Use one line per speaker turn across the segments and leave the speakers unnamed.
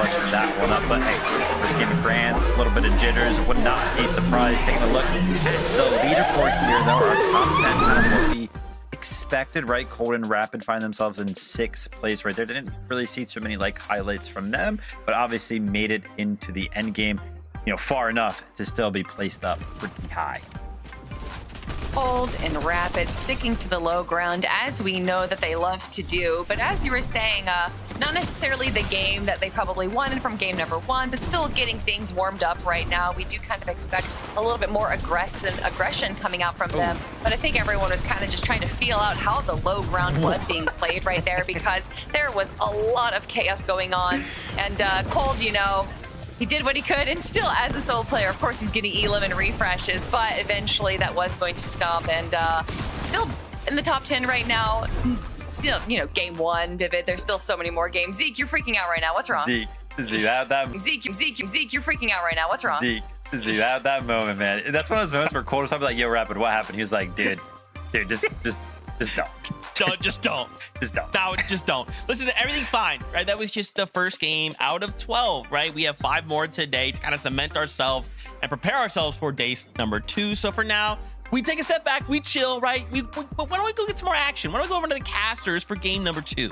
match that one up. But hey, first game of Grants, a little bit of jitters, would not be surprised. Taking a look at the leaderboard here, though, our top 10 kind of what we expected, right? Cold and Rapid find themselves in 6th place right there. Didn't really see too many like highlights from them, but obviously made it into the end game, you know, far enough to still be placed up pretty high.
Cold and Rapid sticking to the low ground, as we know that they love to do. But as you were saying, not necessarily the game that they probably wanted from game number 1, but still getting things warmed up right now. We do kind of expect a little bit more aggression coming out from them. But I think everyone was kind of just trying to feel out how the low ground was being played right there, because there was a lot of chaos going on. And Cold, you know, he did what he could, and still, as a solo player, of course, he's getting elim and refreshes, but eventually that was going to stop, and still in the top 10 right now. Still, you know, game 1, Vivid, there's still so many more games. Zeke, you're freaking out right now. What's wrong?
Zeke, you're
freaking out right now. What's wrong?
Zeke, that moment, man. That's one of those moments where Cold was probably like, yo, Rapid, what happened? He was like, dude, just don't.
Just don't. No, just don't. Listen, everything's fine, right? That was just the first game out of 12, right? We have 5 more today to kind of cement ourselves and prepare ourselves for day number 2. So for now, we take a step back, we chill, right? But why don't we go get some more action? Why don't we go over to the casters for game number 2?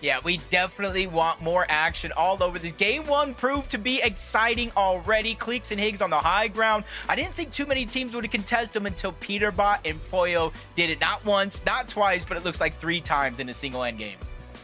Yeah, we definitely want more action all over this. Game 1 proved to be exciting already. Cleeks and Higgs on the high ground. I didn't think too many teams would contest them until Peterbot and Poyo did it not once, not twice, but it looks like 3 times in a single end game.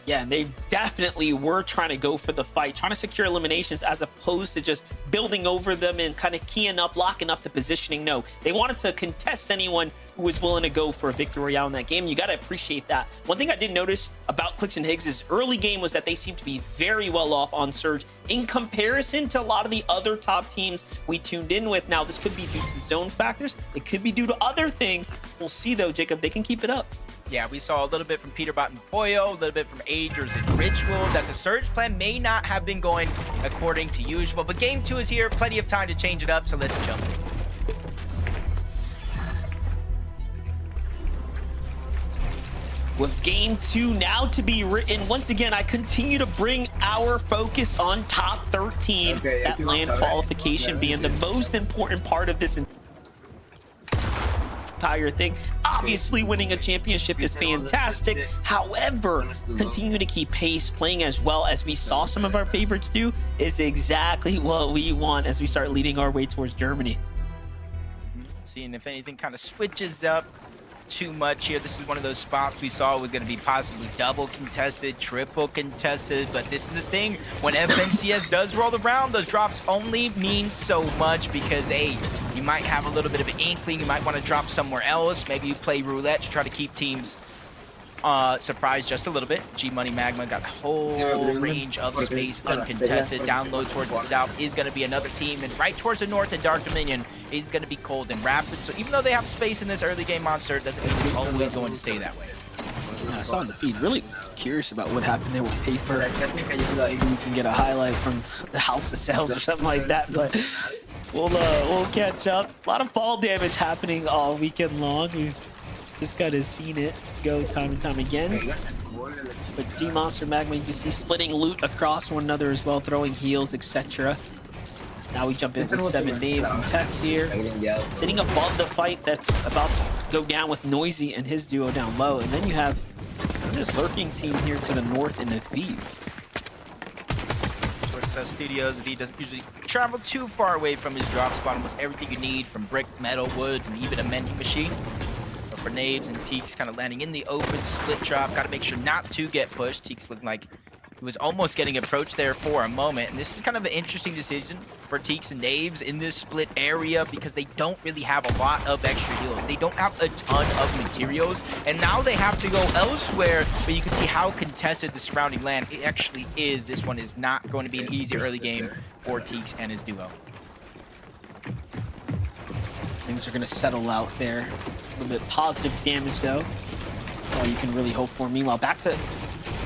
Yeah, and they definitely were trying to go for the fight, trying to secure eliminations as opposed to just building over them and kind of keying up, locking up the positioning. No, they wanted to contest anyone who was willing to go for a victory royale in that game. You got to appreciate that. One thing I did notice about Clicks and Higgs' early game was that they seemed to be very well off on Surge in comparison to a lot of the other top teams we tuned in with. Now, this could be due to zone factors. It could be due to other things. We'll see, though, Jacob. They can keep it up.
Yeah, we saw a little bit from Peterbot and Poyo, a little bit from Agers and Ritual, that the Surge plan may not have been going according to usual. But game 2 is here, plenty of time to change it up, so let's jump in.
With game 2 now to be written, once again, I continue to bring our focus on top 13. That land qualification being the most important part of this entire thing. Obviously, winning a championship is fantastic. However, continue to keep pace, playing as well as we saw some of our favorites do, is exactly what we want as we start leading our way towards Germany.
Seeing if anything kind of switches up too much here. This is one of those spots we saw was going to be possibly double contested, triple contested, but this is the thing. When FNCS does roll around, those drops only mean so much because, hey, you might have a little bit of an inkling. You might want to drop somewhere else. Maybe you play roulette to try to keep teams surprised just a little bit. G-Money Magma got a whole range of space uncontested. Down low towards the south is going to be another team, and right towards the north in Dark Dominion is going to be Cold and Rapid. So even though they have space in this early game monster, it doesn't mean it's always going to stay that way.
Yeah, I saw in the feed, really curious about what happened there with Paper. Maybe you can get a highlight from the House of Sales or something like that, but we'll catch up. A lot of fall damage happening all weekend long. We've just kind of seen it go time and time again. But G-Monster Magma, you can see splitting loot across one another as well, throwing heals, etc. Now we jump in with 7 Daves and Tex here. Sitting above the fight that's about to go down with Noisy and his duo down low. And then you have this lurking team here to the north in the Aviv.
Studios, he doesn't usually travel too far away from his drop spot. Almost everything you need, from brick, metal, wood, and even a mending machine. But for Naves and Teeks kind of landing in the open split drop, got to make sure not to get pushed. Teeks looking like he was almost getting approached there for a moment, and this is kind of an interesting decision for Teeks and Naves in this split area because they don't really have a lot of extra heals. They don't have a ton of materials, and now they have to go elsewhere, but you can see how contested the surrounding land it actually is. This one is not going to be an easy early game for Teeks and his duo.
Things are going to settle out there. A little bit positive damage, though. That's all you can really hope for. Meanwhile, back to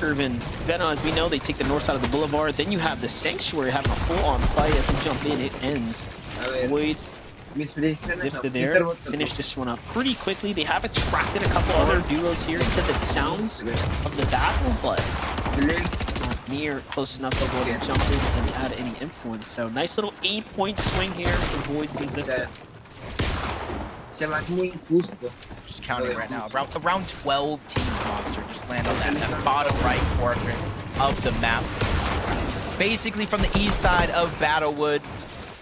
Irvin. Vena, as we know, they take the north side of the boulevard. Then you have the Sanctuary having a full-on fight. As we jump in, it ends. Void, Zifta there. Finish this one up pretty quickly. They have attracted a couple other duos here to the sounds of the battle, but not near close enough to go ahead and jump in and add any influence. So nice little 8-point swing here for Voids and Zip.
Just counting right now. Around 12 teams, Monster, just land on that bottom right quadrant of the map. Basically from the east side of Battlewood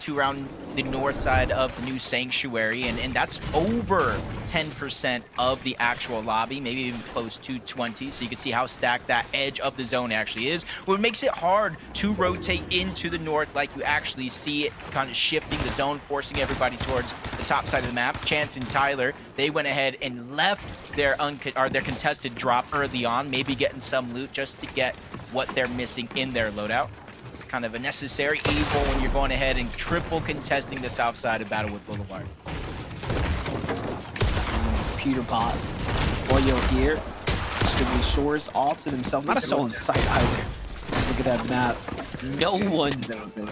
to around the north side of the new Sanctuary, and that's over 10% of the actual lobby, maybe even close to 20, so you can see how stacked that edge of the zone actually is. What makes it hard to rotate into the north, like you actually see it kind of shifting the zone, forcing everybody towards the top side of the map. Chance and Tyler, they went ahead and left their contested drop early on, maybe getting some loot just to get what they're missing in their loadout. It's kind of a necessary evil when you're going ahead and triple contesting the south side of Battlewood Boulevard.
Peter Bot. Boyo here. Distributing shores all to himself. Not a soul in sight either. Just look at that map. No one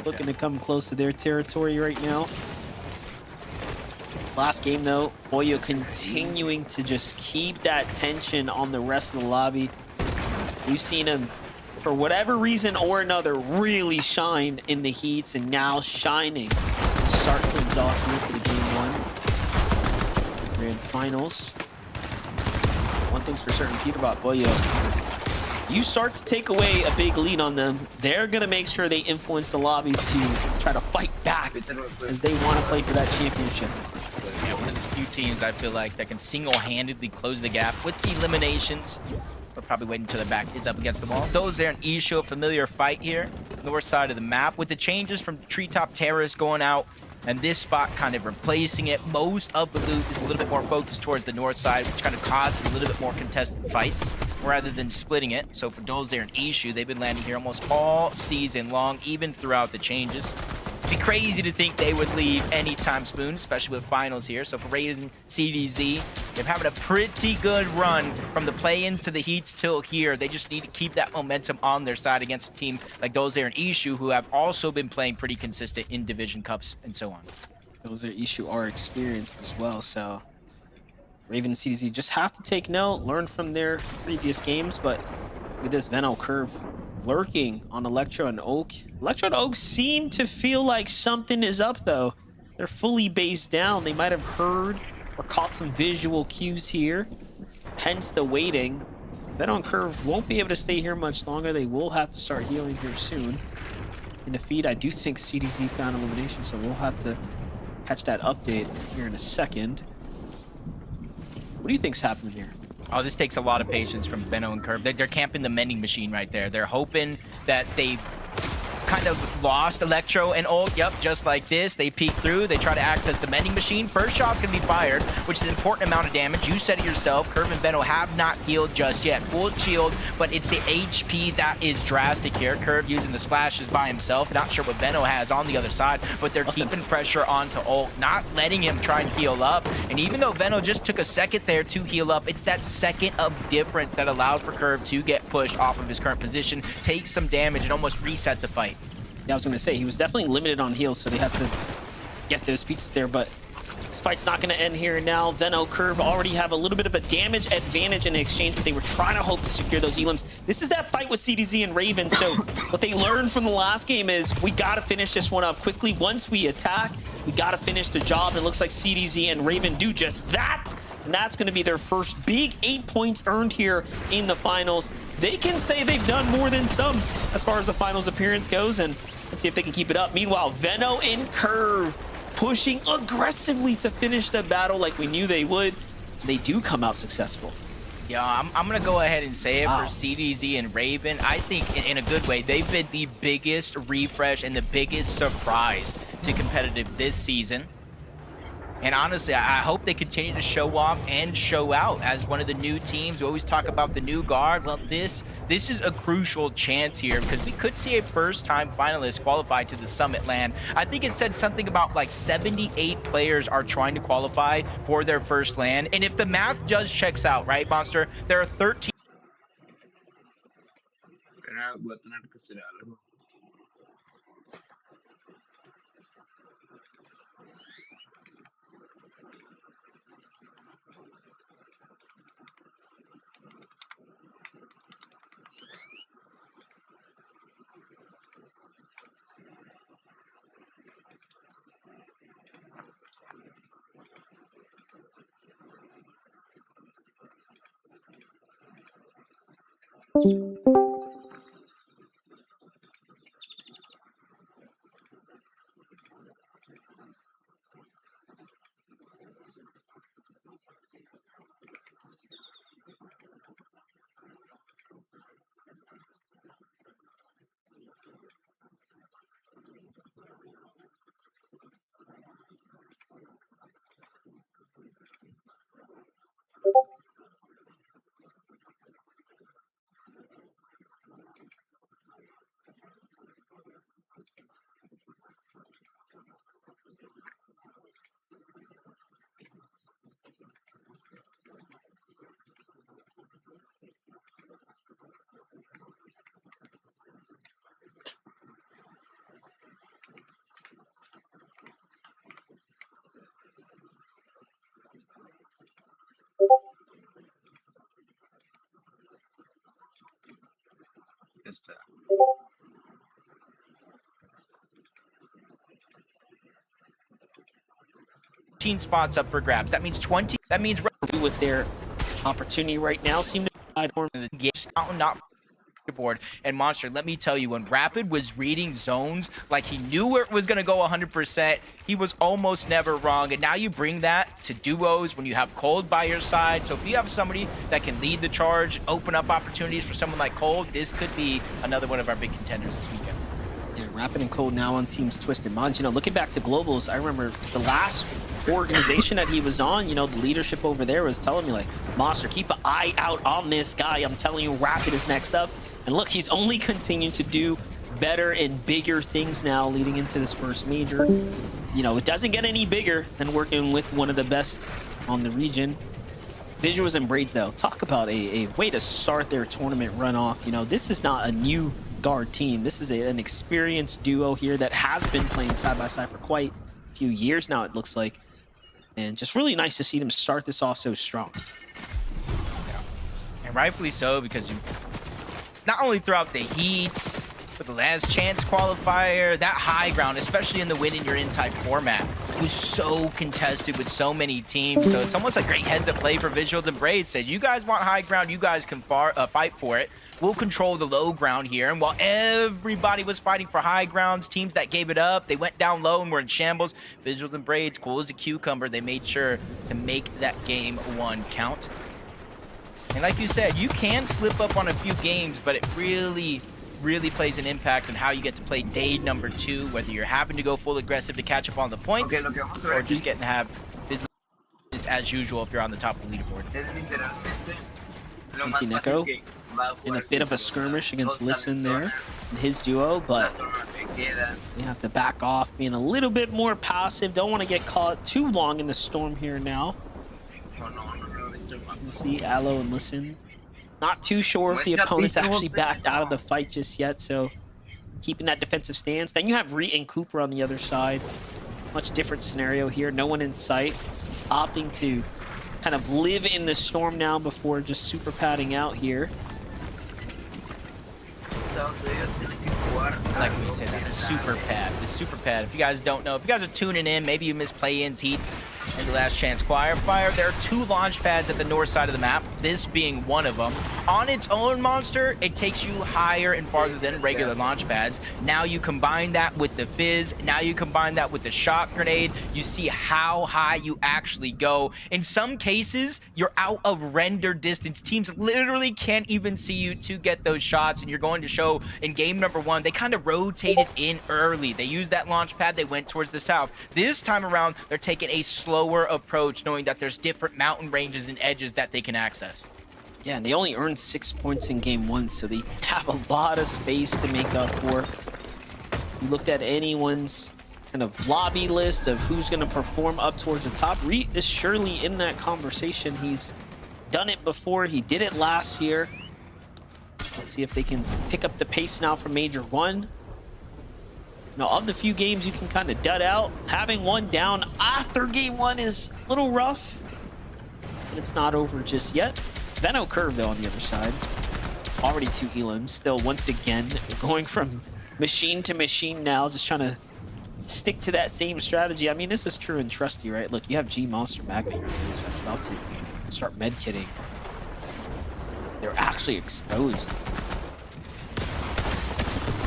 looking to come close to their territory right now. Last game though, Boyo continuing to just keep that tension on the rest of the lobby. We've seen him, for whatever reason or another, really shine in the heats, and now shining. Start things off here for the game one. Grand finals. One thing's for certain, Peter Bot, Boyo. You start to take away a big lead on them, they're gonna make sure they influence the lobby to try to fight back as they want to play for that championship.
Yeah, one of the few teams I feel like that can single-handedly close the gap with the eliminations. We're probably waiting until the back is up against the wall. Those there in Isho, familiar fight here. North side of the map with the changes from Treetop Terrace going out and this spot kind of replacing it. Most of the loot is a little bit more focused towards the north side, which kind of causes a little bit more contested fights rather than splitting it. So for those there in Ishu, they've been landing here almost all season long, even throughout the changes. It'd be crazy to think they would leave anytime soon, especially with finals here. So for Raiden, CDZ, they're having a pretty good run from the play-ins to the heats till here. They just need to keep that momentum on their side against a team like those there in Ishu, who have also been playing pretty consistent in Division Cups and so on.
Those there Ishu are experienced as well, so Raven and CDZ just have to take note, learn from their previous games. But with this Venno curve lurking on Electro and Oak. Electro and Oak seem to feel like something is up though. They're fully based down. They might have heard or caught some visual cues here, hence the waiting. Venno and Curve won't be able to stay here much longer. They will have to start healing here soon. In the feed, I do think CDZ found elimination, so we'll have to catch that update here in a second. What do you think's happening here?
Oh, this takes a lot of patience from Venno and Curve. They're camping the mending machine right there. They're hoping that they kind of lost Electro and Ult. Yep, just like this. They peek through. They try to access the mending machine. First shot's going to be fired, which is an important amount of damage. You said it yourself. Curve and Venno have not healed just yet. Full shield, but it's the HP that is drastic here. Curve using the splashes by himself. Not sure what Venno has on the other side, but they're keeping pressure onto Ult, not letting him try and heal up. And even though Venno just took a second there to heal up, it's that second of difference that allowed for Curve to get pushed off of his current position, take some damage, and almost reset the fight.
Yeah, I was going to say, he was definitely limited on heals, so they had to get those pieces there, but this fight's not going to end here now. Venno, Curve already have a little bit of a damage advantage in the exchange, but they were trying to hope to secure those elims. This is that fight with CDZ and Raven, so what they learned from the last game is we got to finish this one up quickly. Once we attack, we got to finish the job, and it looks like CDZ and Raven do just that. And that's going to be their first big 8 points earned here in the finals. They can say they've done more than some as far as the finals appearance goes, and let's see if they can keep it up. Meanwhile, Venno and Curve pushing aggressively to finish the battle like we knew they would. They do come out successful.
Yeah, I'm going to go ahead and say it for CDZ and Raven. I think in a good way, they've been the biggest refresh and the biggest surprise to competitive this season. And honestly, I hope they continue to show off and show out as one of the new teams. We always talk about the new guard. Well, this is a crucial chance here because we could see a first-time finalist qualify to the Summit land. I think it said something about like 78 players are trying to qualify for their first land. And if the math just checks out, right, Monster, there are 13. Spots up for grabs. That means 20. That means
with their opportunity right now seem to
the game not board. And Monster, let me tell you, when Rapid was reading zones like he knew where it was going to go 100%, he was almost never wrong. And now you bring that to duos when you have Cold by your side. So if you have somebody that can lead the charge, open up opportunities for someone like Cold, this could be another one of our big contenders this weekend.
Yeah, Rapid and Cold now on teams Twisted Minds. You know, looking back to Globals, I remember the last organization that he was on, you know, the leadership over there was telling me, like, Monster, keep an eye out on this guy. I'm telling you, Rapid is next up. And look, he's only continued to do better and bigger things now leading into this first major. You know, it doesn't get any bigger than working with one of the best on the region. Visuals and Braids, though, talk about a way to start their tournament run off. You know, this is not a new guard team. This is an experienced duo here that has been playing side by side for quite a few years now, it looks like. And just really nice to see them start this off so strong.
Yeah. And rightfully so, because you not only throughout the heats, but the last chance qualifier, that high ground, especially in the win in your in type format, was so contested with so many teams. So it's almost like great heads up play for Visuals and Braids. Said, you guys want high ground, you guys can fight for it. We'll control the low ground here. And while everybody was fighting for high grounds, teams that gave it up, they went down low and were in shambles. Visuals and Braids, cool as a cucumber, they made sure to make that game one count. And like you said, you can slip up on a few games, but it really plays an impact on how you get to play day number 2, whether you're having to go full aggressive to catch up on the points, or just getting to have business as usual if you're on the top of the leaderboard.
Neko in a bit of a skirmish against Listen there in his duo, but you have to back off, being a little bit more passive. Don't want to get caught too long in the storm here now. You see Aloe and Listen. Not too sure if the opponent's actually backed out of the fight just yet, so keeping that defensive stance. Then you have Reet and Cooper on the other side. Much different scenario here. No one in sight. Opting to kind of live in the storm now before just super padding out here.
I like when you say that, the super pad. The super pad. If you guys don't know, if you guys are tuning in, maybe you missed play-ins, heats, and the last chance qualifier. There are 2 launch pads at the north side of the map, this being one of them. On its own, Monster, it takes you higher and farther than regular launch pads. Now you combine that with the fizz, now you combine that with the shock grenade, you see how high you actually go. In some cases, you're out of render distance. Teams literally can't even see you to get those shots, and you're going to show in game number 1, they kind of rotated in early. They used that launch pad, they went towards the south. This time around, they're taking a slower approach, knowing that there's different mountain ranges and edges that they can access.
Yeah, and they only earned 6 points in game 1, so they have a lot of space to make up for. You looked at anyone's kind of lobby list of who's going to perform up towards the top. Reet is surely in that conversation. He's done it before. He did it last year. Let's see if they can pick up the pace now from Major 1. Now, of the few games you can kind of dud out, having one down after game 1 is a little rough. But it's not over just yet. Veno Curve, though, on the other side. Already 2 elims. Still, once again, going from machine to machine now, just trying to stick to that same strategy. I mean, this is true and trusty, right? Look, you have G Monster Magma here. He's about to start medkitting they're actually exposed.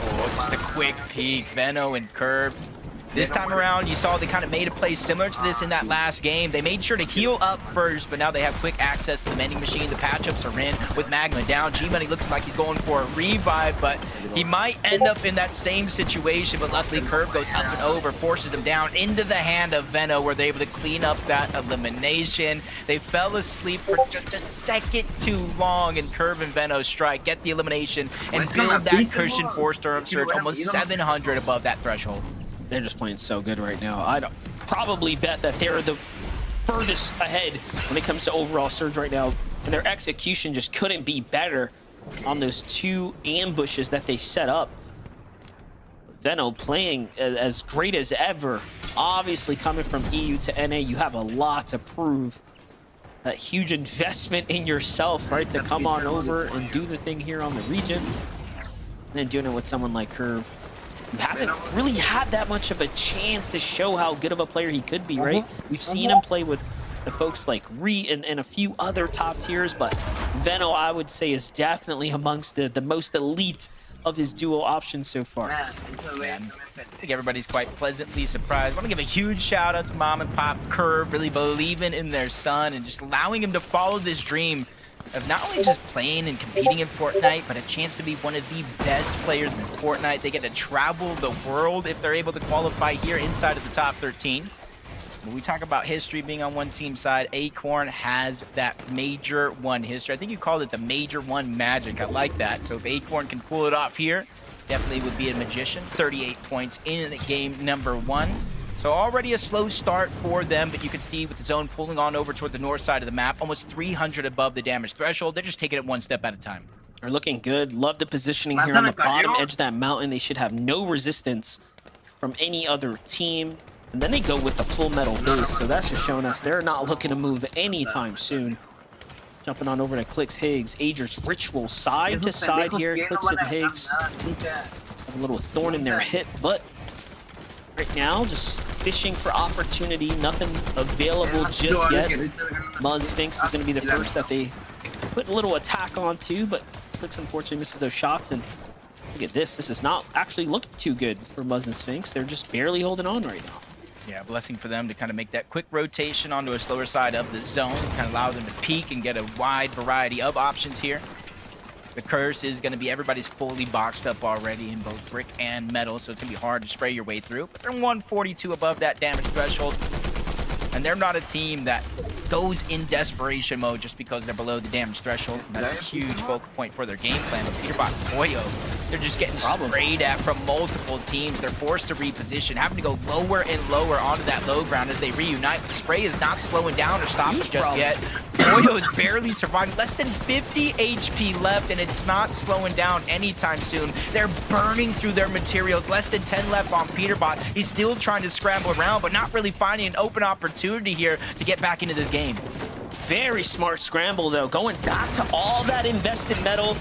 Oh, just a quick peek. Veno and Curve. This time around, you saw they kind of made a play similar to this in that last game. They made sure to heal up first, but now they have quick access to the vending machine. The patchups are in with Magma down. G-Money looks like he's going for a revive, but he might end up in that same situation. But luckily, Curve goes up and over, forces him down into the hand of Veno, where they're able to clean up that elimination. They fell asleep for just a second too long, and Curve and Veno strike, get the elimination, and build that cushion for Sturm Surge, almost 700 above that threshold.
They're just playing so good right now. I'd probably bet that they're the furthest ahead when it comes to overall Surge right now. And their execution just couldn't be better on those 2 ambushes that they set up. Veno playing as great as ever. Obviously coming from EU to NA, you have a lot to prove. That huge investment in yourself, right? To come on over and do the thing here on the region. And then doing it with someone like Curve, who hasn't really had that much of a chance to show how good of a player he could be, right? We've seen him play with the folks like Re and a few other top tiers, but Veno, I would say, is definitely amongst the most elite of his duo options so far.
I think everybody's quite pleasantly surprised. I want to give a huge shout out to Mom and Pop Curve, really believing in their son and just allowing him to follow this dream of not only just playing and competing in Fortnite, but a chance to be one of the best players in Fortnite. They get to travel the world if they're able to qualify here inside of the top 13. When we talk about history being on one team side, Acorn has that Major 1 history. I think you called it the Major 1 magic. I like that. So if Acorn can pull it off here, definitely would be a magician. 38 points in game number 1. So already a slow start for them, but you can see with the zone pulling on over toward the north side of the map, almost 300 above the damage threshold. They're just taking it one step at a time.
They're looking good. Love the positioning here on the bottom edge of that mountain. They should have no resistance from any other team. And then they go with the full metal base, so that's just showing us they're not looking to move anytime soon. Jumping on over to Clicks Higgs. Ager's Ritual side to side here. Clicks and Higgs have a little thorn in their hip, but right now just fishing for opportunity. Nothing available just yet. Mud Sphinx is going to be the first that they put a little attack onto, but Clicks unfortunately misses those shots. And look at this. This is not actually looking too good for Muzz and Sphinx. They're just barely holding on right now.
Yeah, blessing for them to kind of make that quick rotation onto a slower side of the zone, kind of allow them to peek and get a wide variety of options here. The curse is going to be everybody's fully boxed up already in both brick and metal, so it's going to be hard to spray your way through. But they're 142 above that damage threshold, and they're not a team that goes in desperation mode just because they're below the damage threshold. That's a huge focal point for their game plan. But Peterbot and Boyo, they're just getting sprayed at from multiple teams. They're forced to reposition, having to go lower and lower onto that low ground as they reunite. But Spray is not slowing down or stopping just yet. Boyo is barely surviving. Less than 50 HP left, and it's not slowing down anytime soon. They're burning through their materials. Less than 10 left on Peterbot. He's still trying to scramble around, but not really finding an open opportunity here to get back into this game.
Very smart scramble, though. Going back to all that invested metal,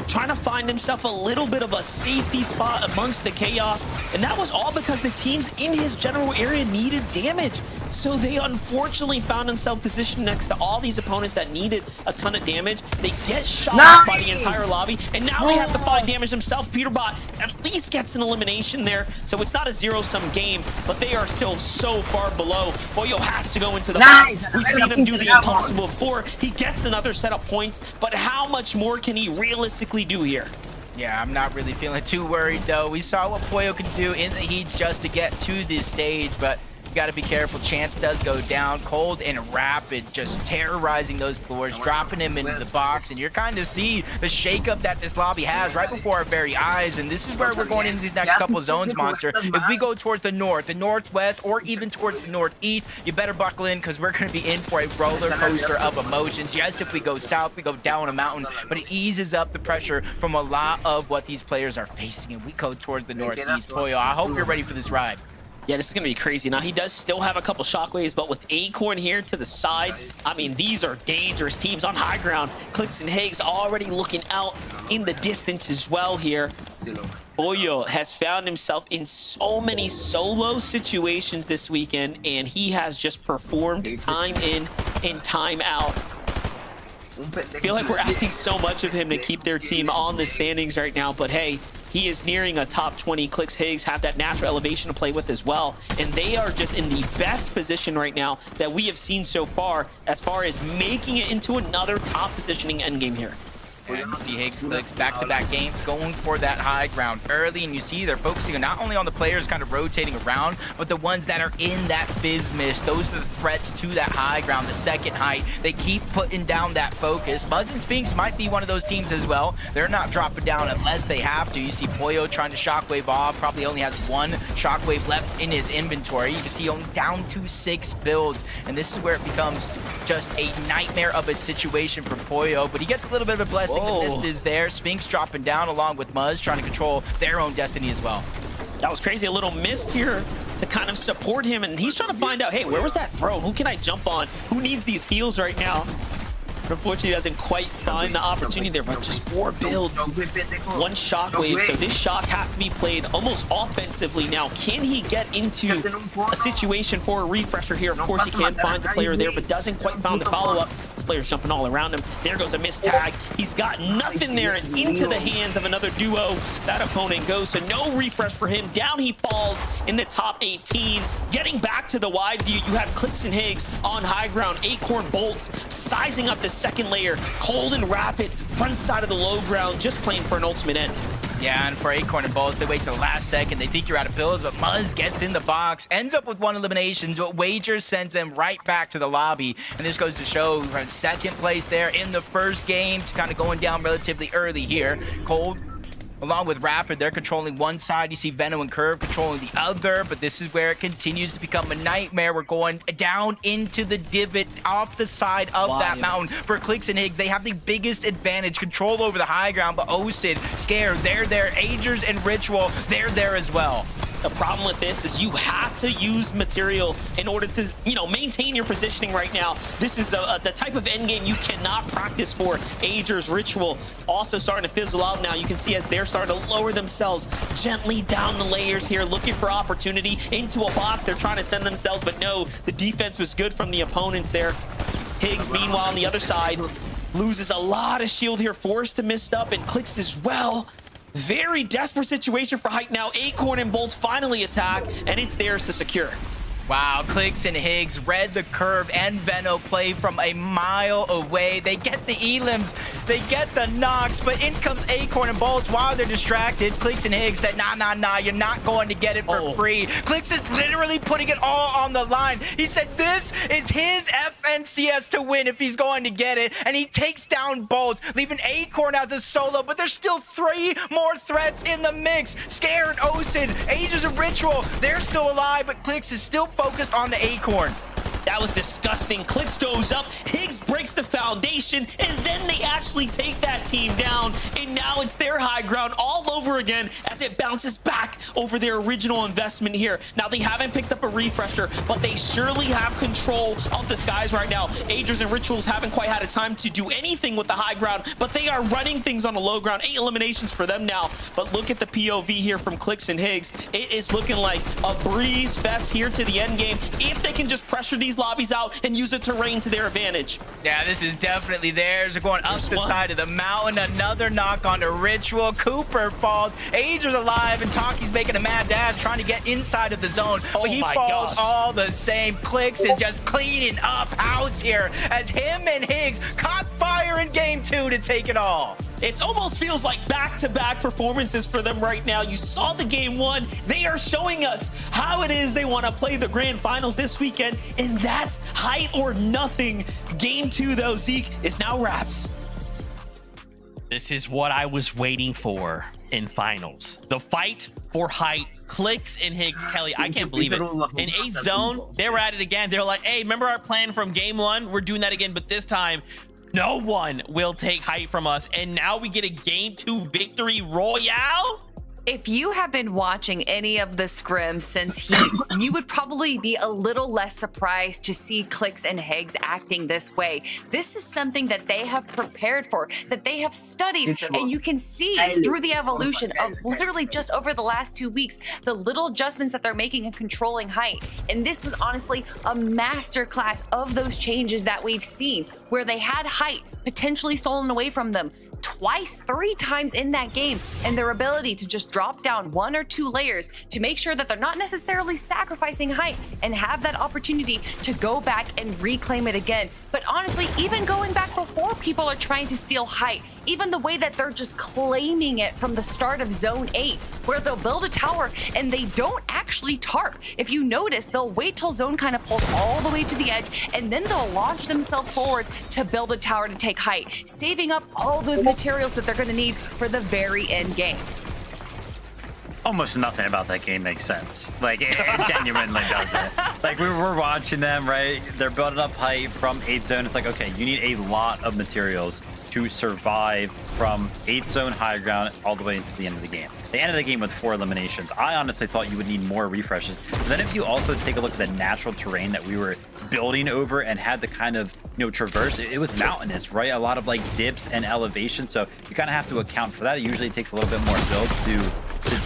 trying to find himself a little bit of a safety spot amongst the chaos. And that was all because the teams in his general area needed damage. So they unfortunately found themselves positioned next to all these opponents that needed a ton of damage. They get shot by the entire lobby, and now they have to find damage themselves. Peterbot at least gets an elimination there, so it's not a zero-sum game, but they are still so far below. Boyo has to go into the box. We've seen him do the impossible before. He gets another set of points, but how much more can he realistically do here?
Yeah, I'm not really feeling too worried, though. We saw what Boyo can do in the heats just to get to this stage, but you got to be careful. Chance does go down. Cold and Rapid just terrorizing those floors, dropping him into the box, and you're kind of see the shakeup that this lobby has right before our very eyes. And this is where we're going into these next couple zones, Monster. If we go towards the north, the northwest, or even towards the northeast, you better buckle in because we're going to be in for a roller coaster of emotions. Yes, if we go south, we go down a mountain, but it eases up the pressure from a lot of what these players are facing. And we go towards the northeast. Boyo, I hope you're ready for this ride.
Yeah, this is going to be crazy. Now, he does still have a couple shockwaves, but with Acorn here to the side, I mean, these are dangerous teams on high ground. Clicks and Higgs already looking out in the distance as well here. Boyo has found himself in so many solo situations this weekend, and he has just performed time in and time out. I feel like we're asking so much of him to keep their team on the standings right now, but hey, he is nearing a top 20. Clicks Higgs have that natural elevation to play with as well, and they are just in the best position right now that we have seen so far as making it into another top positioning endgame here.
And you see Higgs Clicks back-to-back games going for that high ground early, and you see they're focusing not only on the players kind of rotating around, but the ones that are in that fizz mist. Those are the threats to that high ground, the second height. They keep putting down that focus. Buzz and Sphinx might be one of those teams as well. They're not dropping down unless they have to. You see Poyo trying to shockwave off, probably only has one shockwave left in his inventory. You can see only down to 6 builds, and this is where it becomes just a nightmare of a situation for Poyo, but he gets a little bit of a blessing. The mist is there. Sphinx dropping down along with Muzz, trying to control their own destiny as well.
That was crazy. A little mist here to kind of support him, and he's trying to find out, hey, where was that throw? Who can I jump on? Who needs these heals right now? Unfortunately, doesn't quite find the opportunity there, but just 4 builds, 1 shockwave. So this shock has to be played almost offensively now. Can he get into a situation for a refresher here? Of course, he can find a player there, but doesn't quite find the follow-up. This player's jumping all around him. There goes a missed tag. He's got nothing there, and into the hands of another duo. That opponent goes, so no refresh for him. Down he falls in the top 18. Getting back to the wide view, you have Clicks and Higgs on high ground. Acorn bolts, sizing up the second layer, cold and rapid, front side of the low ground, just playing for an ultimate end.
Yeah, and for Acorn and Bolt, they wait till the last second. They think you're out of builds, but Muzz gets in the box, ends up with 1 elimination, but Wager sends him right back to the lobby. And this goes to show we're in second place there in the first game, kind of going down relatively early here. Cold, along with Rapid, they're controlling one side. You see Venom and Curve controlling the other, but this is where it continues to become a nightmare. We're going down into the divot off the side of that mountain. For Clicks and Higgs, they have the biggest advantage, control over the high ground, but Osid, Scare, they're there. Agers and Ritual, they're there as well.
The problem with this is you have to use material in order to, maintain your positioning right now. This is the type of endgame you cannot practice for. Agers, Ritual, also starting to fizzle out now. You can see as they're starting to lower themselves gently down the layers here, looking for opportunity into a box. They're trying to send themselves, but no, the defense was good from the opponents there. Higgs, meanwhile, on the other side, loses a lot of shield here, forced to miss up, and Clicks as well. Very desperate situation for Height now. Acorn and Bolts finally attack, and it's theirs to secure.
Wow, Clicks and Higgs read the curve, and Veno play from a mile away. They get the elims, they get the knocks, but in comes Acorn and Bolts while they're distracted. Clicks and Higgs said, nah, you're not going to get it for free. Clicks is literally putting it all on the line. He said this is his FNCS to win if he's going to get it, and he takes down Bolts, leaving Acorn as a solo, but there's still 3 more threats in the mix. Scare and Osid, Ages of Ritual, they're still alive, but Clicks is still focused on the Acorn.
That was disgusting. Clicks goes up, Higgs breaks the foundation, and then they actually take that team down, and now it's their high ground all over again as it bounces back over their original investment here. Now, they haven't picked up a refresher, but they surely have control of the skies right now. Agers and Rituals haven't quite had a time to do anything with the high ground, but they are running things on the low ground. 8 eliminations for them now, but look at the POV here from Clicks and Higgs. It is looking like a breeze fest here to the end game if they can just pressure these lobbies out and use the terrain to their advantage.
Yeah, this is definitely theirs. They're going up the side of the mountain. Another knock on the Ritual. Cooper falls. Ager's alive, and Taki's making a mad dash trying to get inside of the zone. But he falls all the same. Clicks is just cleaning up house here as him and Higgs caught fire in game 2 to take it all.
It almost feels like back-to-back performances for them right now. You saw the game 1. They are showing us how it is they want to play the grand finals this weekend, and that's height or nothing. Game 2, though, Zeke, is now wraps.
This is what I was waiting for in finals. The fight for height. Clicks and Higgs. Kelly, I can't believe it. In 8th zone, they were at it again. They're like, hey, remember our plan from game 1? We're doing that again, but this time, no one will take height from us. And now we get a game 2 victory royale.
If you have been watching any of the scrims since Heats, you would probably be a little less surprised to see Clicks and Higgs acting this way. This is something that they have prepared for, that they have studied, and you can see through the evolution of literally just over the last 2 weeks, the little adjustments that they're making in controlling height. And this was honestly a masterclass of those changes that we've seen, where they had height potentially stolen away from them twice, 3 times in that game, and their ability to just drop down 1 or 2 layers to make sure that they're not necessarily sacrificing height and have that opportunity to go back and reclaim it again. But honestly, even going back before people are trying to steal height, even the way that they're just claiming it from the start of Zone 8, where they'll build a tower and they don't actually tarp. If you notice, they'll wait till Zone kind of pulls all the way to the edge, and then they'll launch themselves forward to build a tower to take height, saving up all those materials that they're going to need for the very end game.
Almost nothing about that game makes sense. Like, it genuinely doesn't. Like, we're watching them, right? They're building up height from 8 zone. It's like, okay, you need a lot of materials to survive from 8 zone high ground all the way into the end of the game. They ended the game with 4 eliminations. I honestly thought you would need more refreshes. But then if you also take a look at the natural terrain that we were building over and had to kind of, traverse, it was mountainous, right? A lot of like dips and elevation. So you kind of have to account for that. It usually takes a little bit more builds to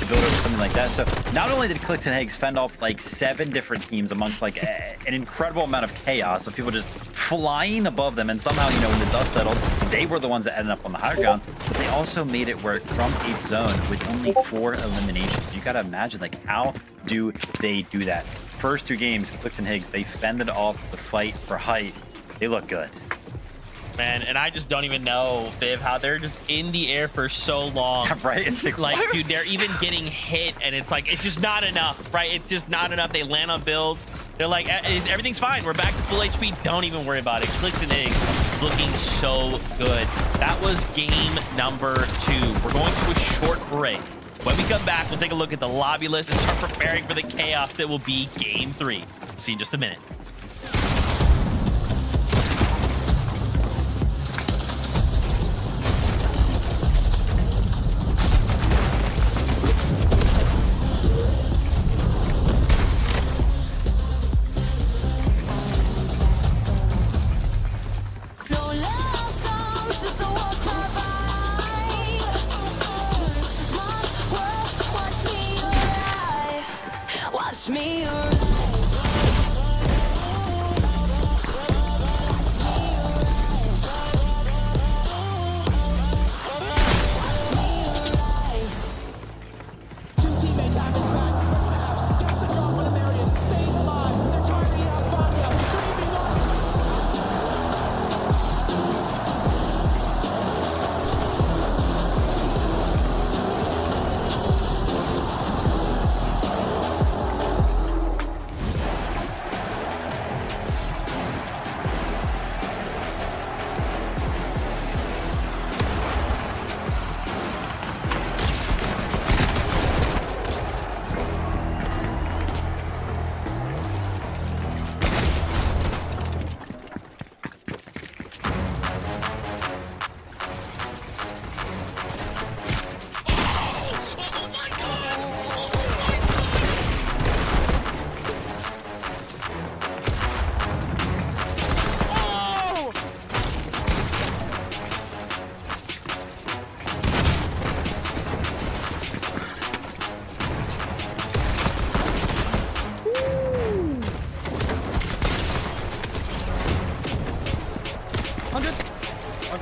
build over something like that. So not only did Clicks and Higgs fend off like 7 different teams amongst like an incredible amount of chaos of people just flying above them, and somehow, when the dust settled, they were the ones that ended up on the higher ground, but they also made it where from 8th zone with only 4 eliminations. You gotta imagine, like, how do they do that? First 2 games, Clicks and Higgs, they fended off the fight for height. They look good.
Man, and I just don't even know, Viv, how they're just in the air for so long.
Right? It's
like, dude, they're even getting hit, and it's like, it's just not enough, right? It's just not enough. They land on builds. They're like, everything's fine. We're back to full HP. Don't even worry about it. Clicks and Higgs looking so good. That was game number 2. We're going to a short break. When we come back, we'll take a look at the lobby list and start preparing for the chaos that will be game 3. See you in just a minute.
Watch me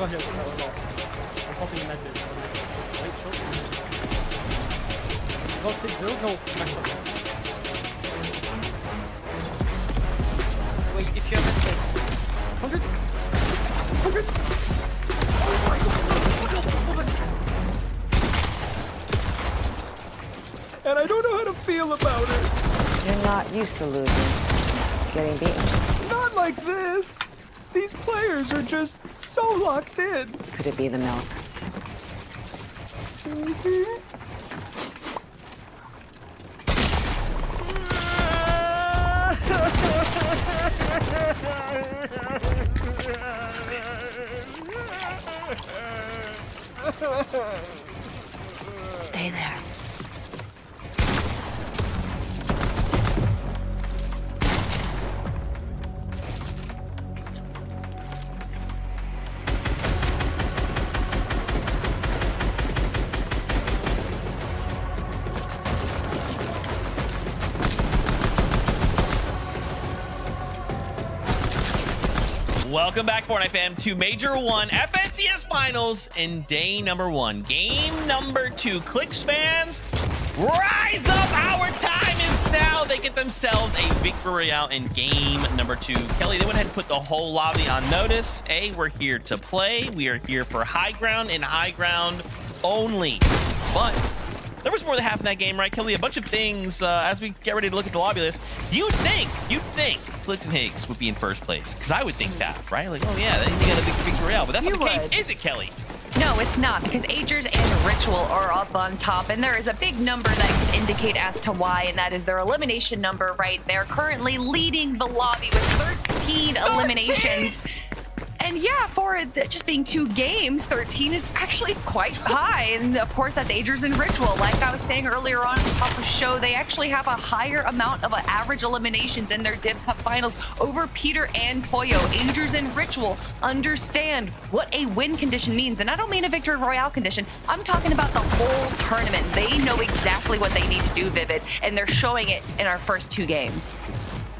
go here. I'm popping in that bit. Wait, short. Go 6 build? No, back up. Wait, if you have it, 100? 100? Oh my god! And I don't know how to feel about it.
You're not used to losing. Getting beaten.
Not like this! These players are just so locked in.
Could it be the milk? Stay there.
Welcome back, Fortnite fam, to Major 1 FNCS Finals in day number 1. Game number 2. Clicks fans, rise up. Our time is now. They get themselves a victory royale in game number 2. Kelly, they went ahead and put the whole lobby on notice. We're here to play. We are here for high ground and high ground only. But there was more than half in that game, right, Kelly? A bunch of things as we get ready to look at the lobby list. You'd think Clicks and Higgs would be in first place, because I would think that, right? Like, oh yeah, they got a big victory royale, but that's not the case, is it, Kelly?
No, it's not, because Agers and Ritual are up on top, and there is a big number that can indicate as to why, and that is their elimination number right there, currently leading the lobby with 13 eliminations. And yeah, for it just being 2 games, 13 is actually quite high. And of course, that's Agers and Ritual. Like I was saying earlier on at the top of the show, they actually have a higher amount of average eliminations in their Div Cup finals over Peter and Poyo. Agers and Ritual understand what a win condition means. And I don't mean a victory royale condition. I'm talking about the whole tournament. They know exactly what they need to do, Vivid, and they're showing it in our first 2 games.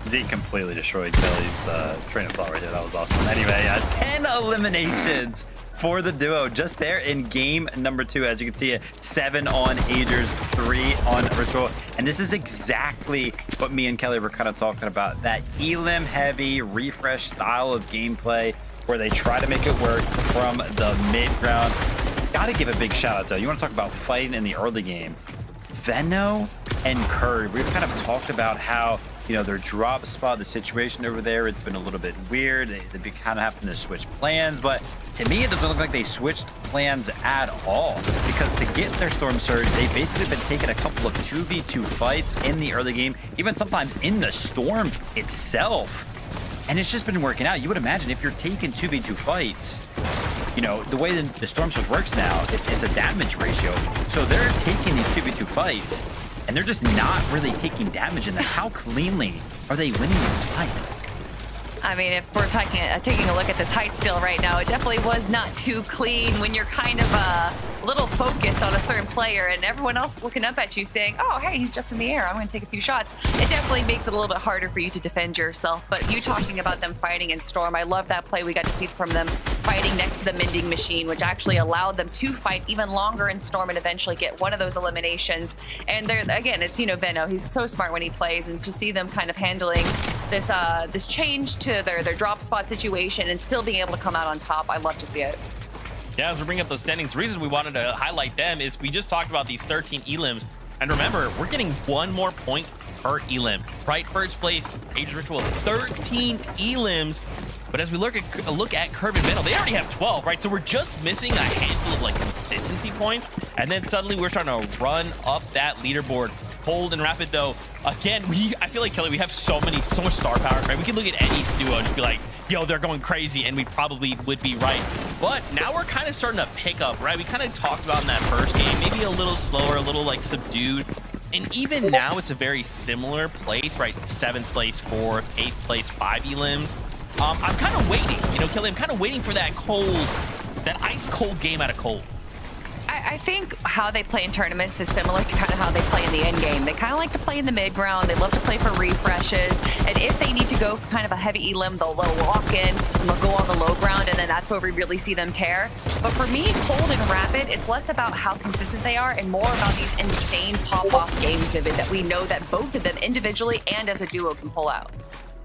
Zeke completely destroyed Kelly's train of thought right there. That was awesome. Anyway, 10 eliminations for the duo just there in game number 2. As you can see, 7 on Agers, 3 on Ritual. And this is exactly what me and Kelly were kind of talking about. That elim heavy refresh style of gameplay where they try to make it work from the mid ground. Gotta give a big shout out though. You want to talk about fighting in the early game. Venno and Curry, we've kind of talked about how, you know, their drop spot, the situation over there, it's been a little bit weird. They kind of having to switch plans, but to me, it doesn't look like they switched plans at all, because to get their Storm Surge, they've basically been taking a couple of 2v2 fights in the early game, even sometimes in the Storm itself. And it's just been working out. You would imagine if you're taking 2v2 fights, you know, the way the Storm Surge works now, it's a damage ratio. So they're taking these 2v2 fights, and they're just not really taking damage in them. How cleanly are they winning those fights?
I mean, if we're taking a look at this height steal right now, it definitely was not too clean when you're kind of a little focused on a certain player and everyone else looking up at you saying, oh, hey, he's just in the air. I'm going to take a few shots. It definitely makes it a little bit harder for you to defend yourself. But you talking about them fighting in Storm, I love that play we got to see from them fighting next to the mending machine, which actually allowed them to fight even longer in Storm and eventually get one of those eliminations. And there, again, it's, you know, Venno, he's so smart when he plays, and to see them kind of handling this this change to their drop spot situation and still being able to come out on top, I love to see it.
Yeah, as we bring up those standings, the reason we wanted to highlight them is we just talked about these 13 elims. And remember, we're getting 1 more point per elim, right? First place, Agers Ritual, 13 elims. But as we look at Curve and Venno, they already have 12, right? So we're just missing a handful of like consistency points. And then suddenly we're starting to run up that leaderboard. Cold and Rapid though, again, I feel like, Kelly, we have so much star power, right? We can look at any duo and just be like, yo, they're going crazy, and we probably would be right. But now we're kind of starting to pick up, right? We kind of talked about in that first game, maybe a little slower, a little like subdued. And even now it's a very similar place, right? 7th place, 4th, 8th place, 5 elims. I'm kind of waiting, you know, Kelly, I'm kind of waiting for that ice cold game out of cold.
I think how they play in tournaments is similar to kind of how they play in the end game. They kind of like to play in the mid ground. They love to play for refreshes. And if they need to go for kind of a heavy elim, they'll lock in and they'll go on the low ground. And then that's where we really see them tear. But for me, Cold and Rapid, it's less about how consistent they are and more about these insane pop-off games, Vivid, that we know that both of them individually and as a duo can pull out.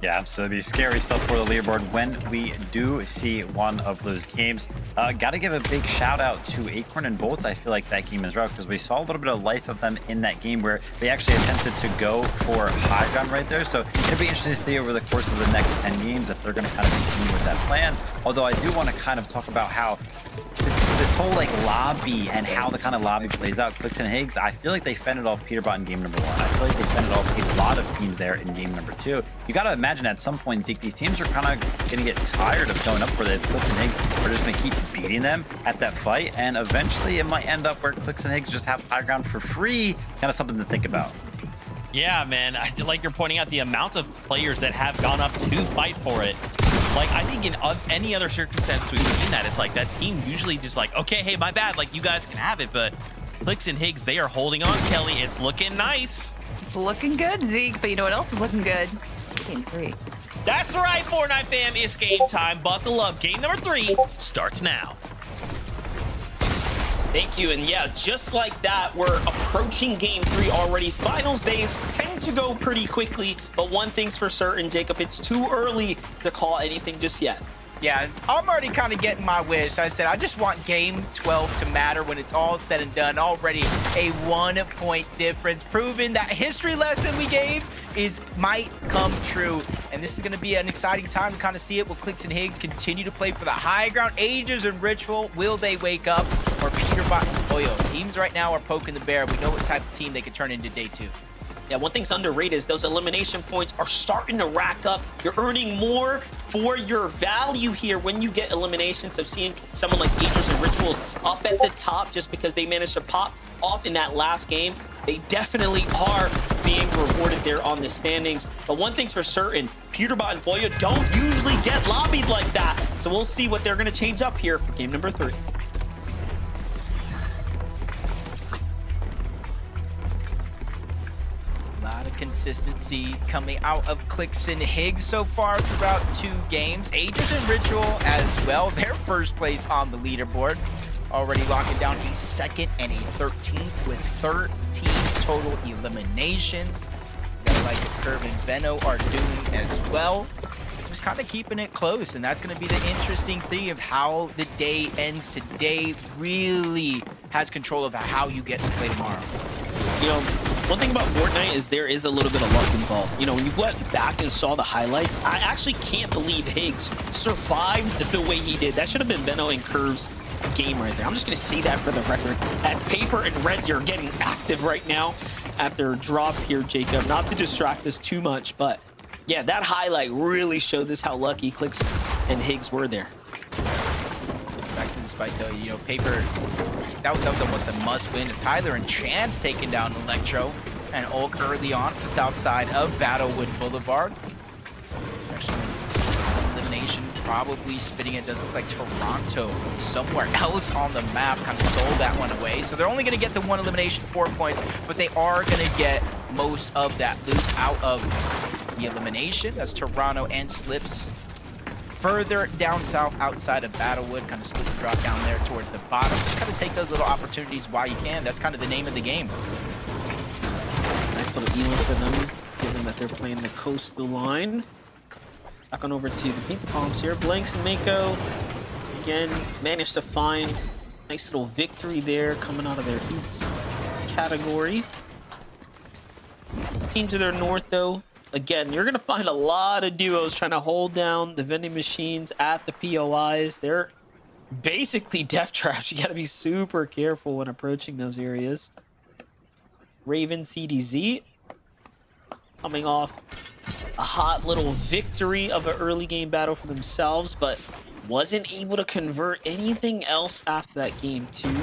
Yeah, so it'd be scary stuff for the leaderboard when we do see one of those games. Got to give a big shout out to Acorn and Bolts. I feel like that game is rough because we saw a little bit of life of them in that game where they actually attempted to go for high ground right there. So it'd be interesting to see over the course of the next 10 games if they're going to kind of continue with that plan. Although I do want to kind of talk about how this whole like lobby and how the kind of lobby plays out. Clicks and Higgs, I feel like they fended off Peterbot in game number 1. I feel like they fended off a lot of teams there in game number 2. You got to imagine at some point, Zeke, these teams are kind of going to get tired of going up for it. Clicks and Higgs are just going to keep beating them at that fight, and eventually it might end up where Clicks and Higgs just have high ground for free. Kind of something to think about.
Yeah, man, I like you're pointing out the amount of players that have gone up to fight for it. Like, I think in any other circumstance we've seen that. It's like that team usually just like, okay, hey, my bad, like you guys can have it. But Clicks and Higgs, they are holding on, Kelly. It's looking nice.
It's looking good, Zeke, but you know what else is looking good? Game 3.
That's right, Fortnite fam, it's game time. Buckle up. Game number 3 starts now.
Thank you. And yeah, just like that, we're approaching game 3 already. Finals days tend to go pretty quickly, but one thing's for certain, Jacob, it's too early to call anything just yet.
Yeah, I'm already kind of getting my wish. I said I just want game 12 to matter when it's all said and done. Already a 1-point difference, proving that history lesson we gave might come true. And this is going to be an exciting time to kind of see it. Will Clicks and Higgs continue to play for the high ground? Ages and Ritual, will they wake up? Or Peterbot and Boyo? Teams right now are poking the bear. We know what type of team they could turn into day 2.
Yeah, one thing's underrated is those elimination points are starting to rack up. You're earning more for your value here when you get eliminations. So seeing someone like Aegis and Rituals up at the top just because they managed to pop off in that last game, they definitely are being rewarded there on the standings. But one thing's for certain, Peterbot and Boya don't usually get lobbied like that. So we'll see what they're going to change up here for game number 3.
Consistency coming out of Clicks and Higgs so far throughout 2 games. Aegis and Ritual as well, their first place on the leaderboard. Already locking down a 2nd and a 13th with 13 total eliminations. Guys like Curve and Veno are doing as well. Just kind of keeping it close, and that's going to be the interesting thing of how the day ends today. Really has control of how you get to play tomorrow.
You know, one thing about Fortnite is there is a little bit of luck involved. You know, when you went back and saw the highlights, I actually can't believe Higgs survived the way he did. That should have been Veno and Curve's game right there. I'm just going to say that for the record, as Paper and Resi are getting active right now at their drop here, Jacob. Not to distract us too much, but yeah, that highlight really showed us how lucky Clicks and Higgs were there.
Back to this fight though, you know, Paper, that was almost a must-win. If Tyler and Chance taking down Electro and Ulk early on the south side of Battlewood Boulevard. Actually, elimination probably spitting it. Does look like Toronto somewhere else on the map kind of stole that one away. So they're only going to get the 1 elimination, 4 points, but they are going to get most of that loot out of the elimination. That's Toronto and Slips. Further down south outside of Battlewood, kind of split the drop down there towards the bottom. Just kind of take those little opportunities while you can. That's kind of the name of the game.
Nice little Elan for them, given that they're playing the coastal line. Back on over to the Painted Palms here. Blanks and Mako, again, managed to find a nice little victory there coming out of their heats category. Team to their north, though. Again, you're going to find a lot of duos trying to hold down the vending machines at the POIs. They're basically death traps. You got to be super careful when approaching those areas. Raven CDZ coming off a hot little victory of an early game battle for themselves, but wasn't able to convert anything else after that game too.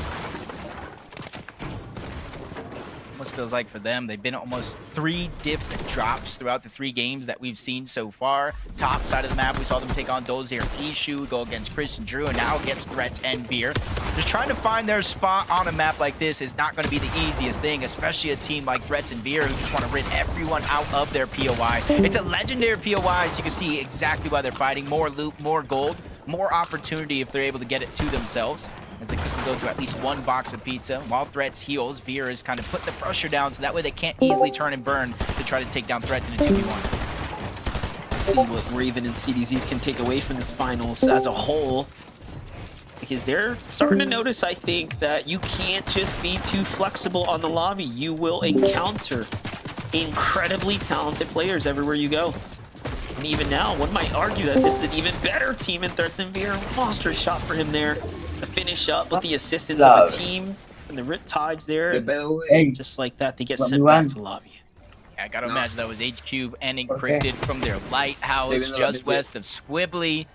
Almost feels like for them, they've been almost 3 different drops throughout the 3 games that we've seen so far. Top side of the map, we saw them take on Dozier and Ishu, go against Chris and Drew, and now against Threats and Beer. Just trying to find their spot on a map like this is not going to be the easiest thing, especially a team like Threats and Beer who just want to rid everyone out of their POI. It's a legendary POI, so you can see exactly why they're fighting. More loot, more gold, more opportunity if they're able to get it to themselves. If they can go through at least 1 box of pizza. While Threats heals, Veer is kind of put the pressure down so that way they can't easily turn and burn to try to take down Threats in a 2v1.
See what Raven and CDZs can take away from this finals as a whole. Because they're starting to notice, I think, that you can't just be too flexible on the lobby. You will encounter incredibly talented players everywhere you go. And even now, one might argue that this is an even better team in Threats and Veer. Monster shot for him there to finish up with the assistance of the team and the Riptides there. Just like that, they get sent back to the lobby.
Yeah, I gotta imagine that was HQ and encrypted from their lighthouse just west of Squibbly.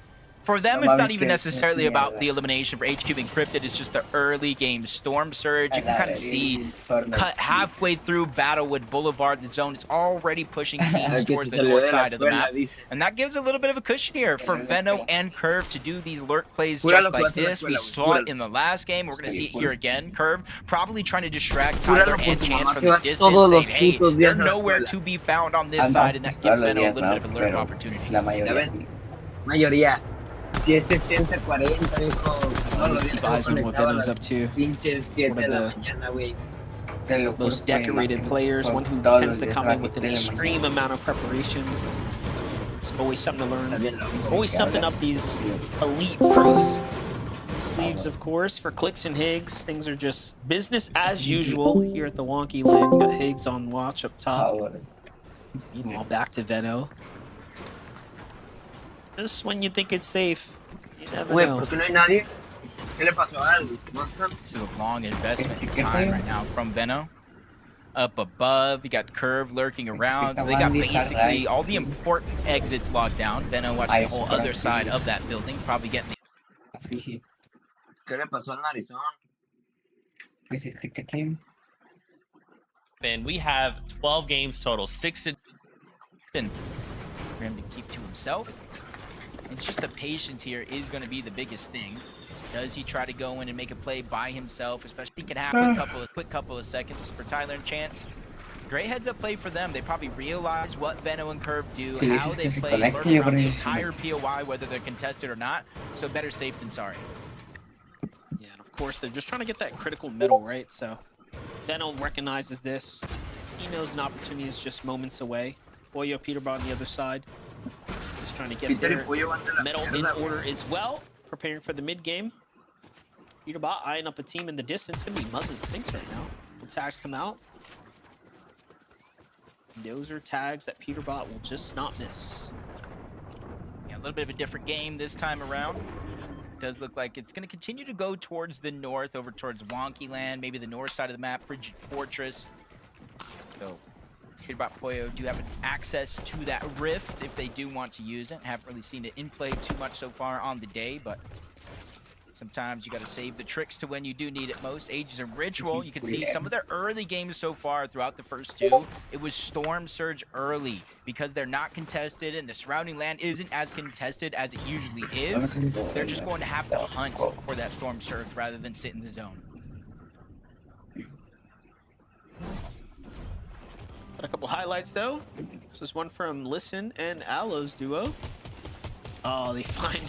For them, it's not even necessarily about the elimination for HQ Encrypted. It's just the early game Storm Surge. You can kind of see cut halfway through Battlewood Boulevard, the zone is already pushing teams towards the north side of the map. And that gives a little bit of a cushion here for Veno and Curve to do these lurk plays just like this. We saw it in the last game. We're going to see it here again. Curve probably trying to distract Tyler and Chance from the distance, saying, hey, they're nowhere to be found on this side, and that gives Veno a little bit of a lurk opportunity.
Mayoría. Si él se siente 40, hijo, todos los días conectado a las pinches 7 de la mañana, güey. Most decorated players, one who tends to come in with an extreme amount of preparation. It's always something to learn. Always something up these elite pros sleeves, of course. For Clicks and Higgs, things are just business as usual here at the Wonky Land. You got Higgs on watch up top. Meanwhile, back to Veno. Just when you think it's safe, you never know.
This is a long investment in time right now from Veno. Up above, you got Curve lurking around, so they got basically all the important exits locked down. Veno watching the whole other side of that building, probably getting the...
And we have 12 games total, 6
for him to keep to himself. It's just the patience here is going to be the biggest thing. Does he try to go in and make a play by himself, especially if it can happen a quick couple of seconds for Tyler and Chance? Great heads-up play for them. They probably realize what Veno and Curve do, how they play, learn around the entire POI, whether they're contested or not. So better safe than sorry.
Yeah, and of course, they're just trying to get that critical middle, right? So Veno recognizes this. He knows an opportunity is just moments away. Boyo, Peterbot on the other side. Just trying to get their middle in order as well. Preparing for the mid-game. Peterbot eyeing up a team in the distance. It's going to be Muslin Sphinx right now. The tags come out. Those are tags that Peterbot will just not miss.
Yeah, a little bit of a different game this time around. It does look like it's going to continue to go towards the north, over towards Wonky Land, maybe the north side of the map, Frigid Fortress. So Peterbot Poyo do have access to that rift if they do want to use it. Haven't really seen it in play too much so far on the day, but sometimes you got to save the tricks to when you do need it most. Ages and Ritual, you can see some of their early games so far throughout the first two. It was Storm Surge early because they're not contested and the surrounding land isn't as contested as it usually is. They're just going to have to hunt for that Storm Surge rather than sit in the zone.
Got a couple highlights though. This is one from Listen and Aloe's duo. Oh, they find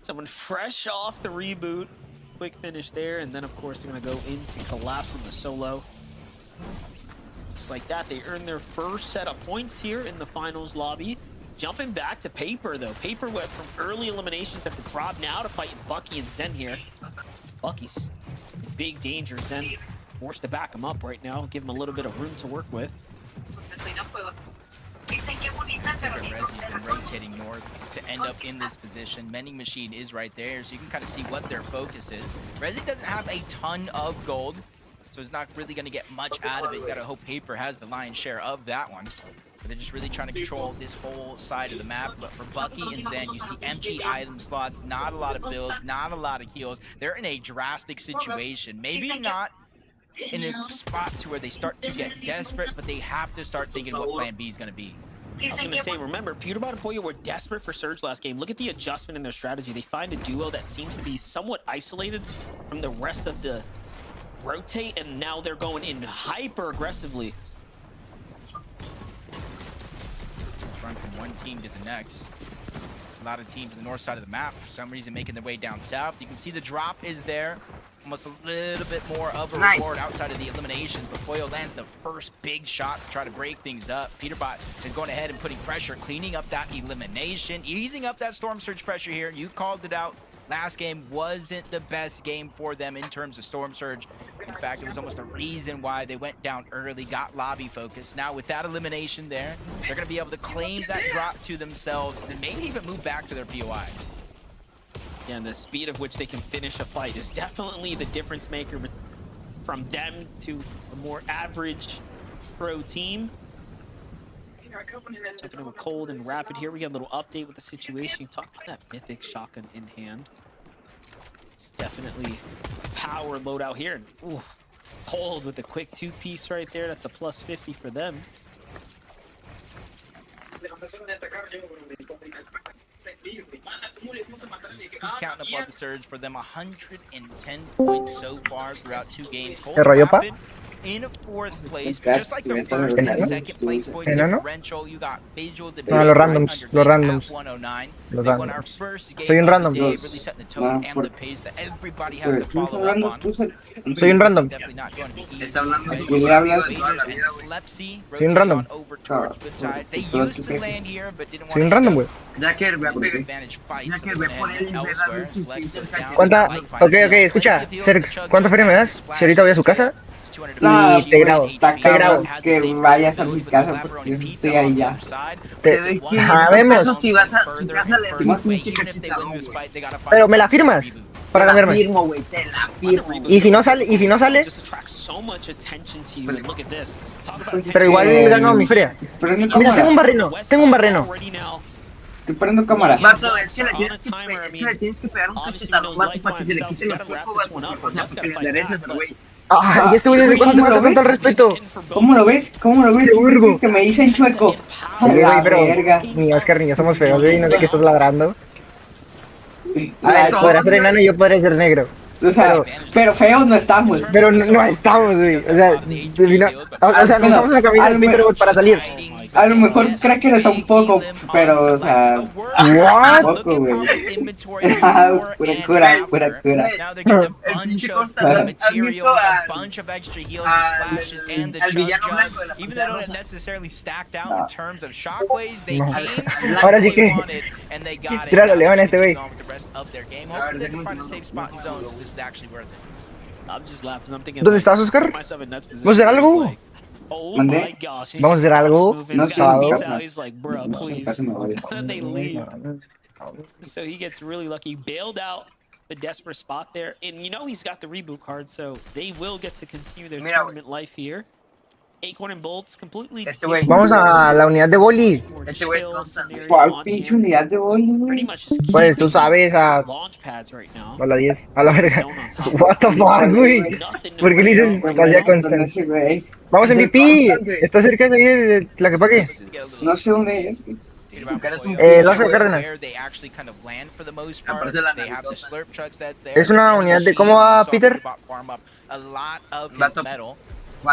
someone fresh off the reboot. Quick finish there, and then of course they're gonna go into Collapse on the solo. Just like that, they earn their first set of points here in the finals lobby. Jumping back to Paper though. Paper went from early eliminations at the drop now to fighting Bucky and Zen here. Bucky's in big danger. Zen forced to back him up right now, give him a little bit of room to work with.
Resi's been rotating north to end up in this position. Mending Machine is right there, so you can kind of see what their focus is. Resi doesn't have a ton of gold, so it's not really going to get much out of it. You got to hope Paper has the lion's share of that one. But they're just really trying to control this whole side of the map. But for Bucky and Zen, you see empty item slots, not a lot of builds, not a lot of heals. They're in a drastic situation. Maybe not in a spot to where they start to get desperate, but they have to start thinking what plan B is going to be.
I was going to say, remember, Peterbot and Poyo were desperate for Surge last game. Look at the adjustment in their strategy. They find a duo that seems to be somewhat isolated from the rest of the rotate, and now they're going in hyper aggressively.
Run from one team to the next. A lot of teams on the north side of the map, for some reason, making their way down south. You can see the drop is there. Almost a little bit more of a reward outside of the eliminations, but Poyo lands the first big shot to try to break things up. Peterbot is going ahead and putting pressure, cleaning up that elimination, easing up that Storm Surge pressure here. You called it out. Last game wasn't the best game for them in terms of Storm Surge. In fact, it was almost a reason why they went down early, got lobby focused. Now with that elimination there, they're going to be able to claim that drop to themselves and maybe even move back to their POI.
Yeah, and the speed of which they can finish a fight is definitely the difference maker from them to a more average pro team. Checking in with Cold and Rapid here. We got a little update with the situation. Talk about that mythic shotgun in hand. It's definitely power loadout here. And, ooh, Cold with the quick 2-piece right there. That's a plus 50 for them.
Who's counting up all the surge for them? 110 points so far throughout 2 games.
¿Qué rollo, pa?
In 4th place, just like the first and second place points differential. You got visuals that
No, los randoms, los randoms.
109.
Los
They won our
randoms.
first game
Soy un
of the
random.
day, really setting the tone and the pace that everybody has to follow up on.
Soy un random.
Definitely not going to be easy.
Está hablando
Vagers
tú le hablas
and
toda la vida, güey.
Slepsy
Soy un
rotating
random.
on over towards Good Tide. They used to land here, but didn't want
Soy un
to
random, güey.
Ya que ve a pegar.
advantage fight.
Ya que ve por él y ve darle su pinche alcance.
¿Cuánta? Ok, escucha. Serx, ¿cuánta feria me das? Si ahorita voy a su casa.
No,
Y te grabo.
está
Te grabo.
cabrón que vayas a mi casa porque yo estoy ahí ya.
Te doy
Sabemos.
eso si vas a le decimos pinche cachita, güey.
Pero me la firmas para
Te la
cambiarme.
firmo, güey, te la firmo.
Y si no sale,
Just attracts so much attention to you. And look at this. Talk about
pero igual ganó mi feria.
Prendo
Mira, tengo un
cámara.
barreno. Tengo un barreno.
Estoy prendo cámara.
Vato, es que le tienes que pegar un cachetadón, vato, para que se le quite el foco, vato. O sea, porque le endereces al güey.
Ay, este güey desde cuándo te falta tanto el respeto.
¿Cómo lo ves? ¿Cómo lo ves?
Qué burgo.
Que me dicen chueco. A
Oye,
la
güey, pero
verga.
ni Oscar ni yo somos feos, güey, no sé qué estás ladrando. A ver,
La-
podrás ser enano y yo podré ser negro.
O sea, pero feos no estamos.
Pero no estamos, güey. O sea, no estamos en la camisa de Peterbot para salir.
A lo mejor cracker está un poco, pero, o sea,
What?
un poco, güey. Pura cura, pura cura.
Now they're getting a
El
bunch
pinche
of
Costa, ¿has
materials,
visto
a bunch of extra heals,
al-
splashes, and the
al
chug
villano
jug.
blanco de la
Even
pantalla
though
rosa?
they're necessarily stacked out in terms of shockwaves, they
No.
came
Ahora sí
what
que-
they wanted, and they got it.
Tíralo,
Now
León,
they're
este güey.
continuing on with the rest of their game. Hopefully they can find a safe spot in zone, so this is actually worth it.
I'm just laughing. I'm thinking.
¿Dónde estás, Oscar?
myself in Nuts
¿Vamos a hacer algo?
like, oh
¿Mande?
my gosh.
¿Vamos a hacer algo?
No,
He's
sábado.
out. He's like, bro, please.
Casi me voy.
Then they leave. So he gets really lucky. Bailed out the desperate spot there. And you know he's got the reboot card, so they will get to continue their
Mira,
tournament life here. Acorn and Bolts completely.
Este güey.
Vamos a la unidad de boli.
Este güey es
chill
constante.
scenario
¿Cuál
on
pinche
hand.
unidad de boli,
Pretty
güey?
much just
Pues tú
keeping
sabes a
launch pads right now.
la 10. A la verga.
Zone on top.
What the fuck, güey.
Nothing
¿Por qué le dices estás ya con
Con ese güey.
Vamos MVP. Está cerca de ahí de la que pague.
No sé dónde es.
Lazo de Cárdenas.
Aparte de la
Es una unidad de ¿cómo va Peter?
Vato.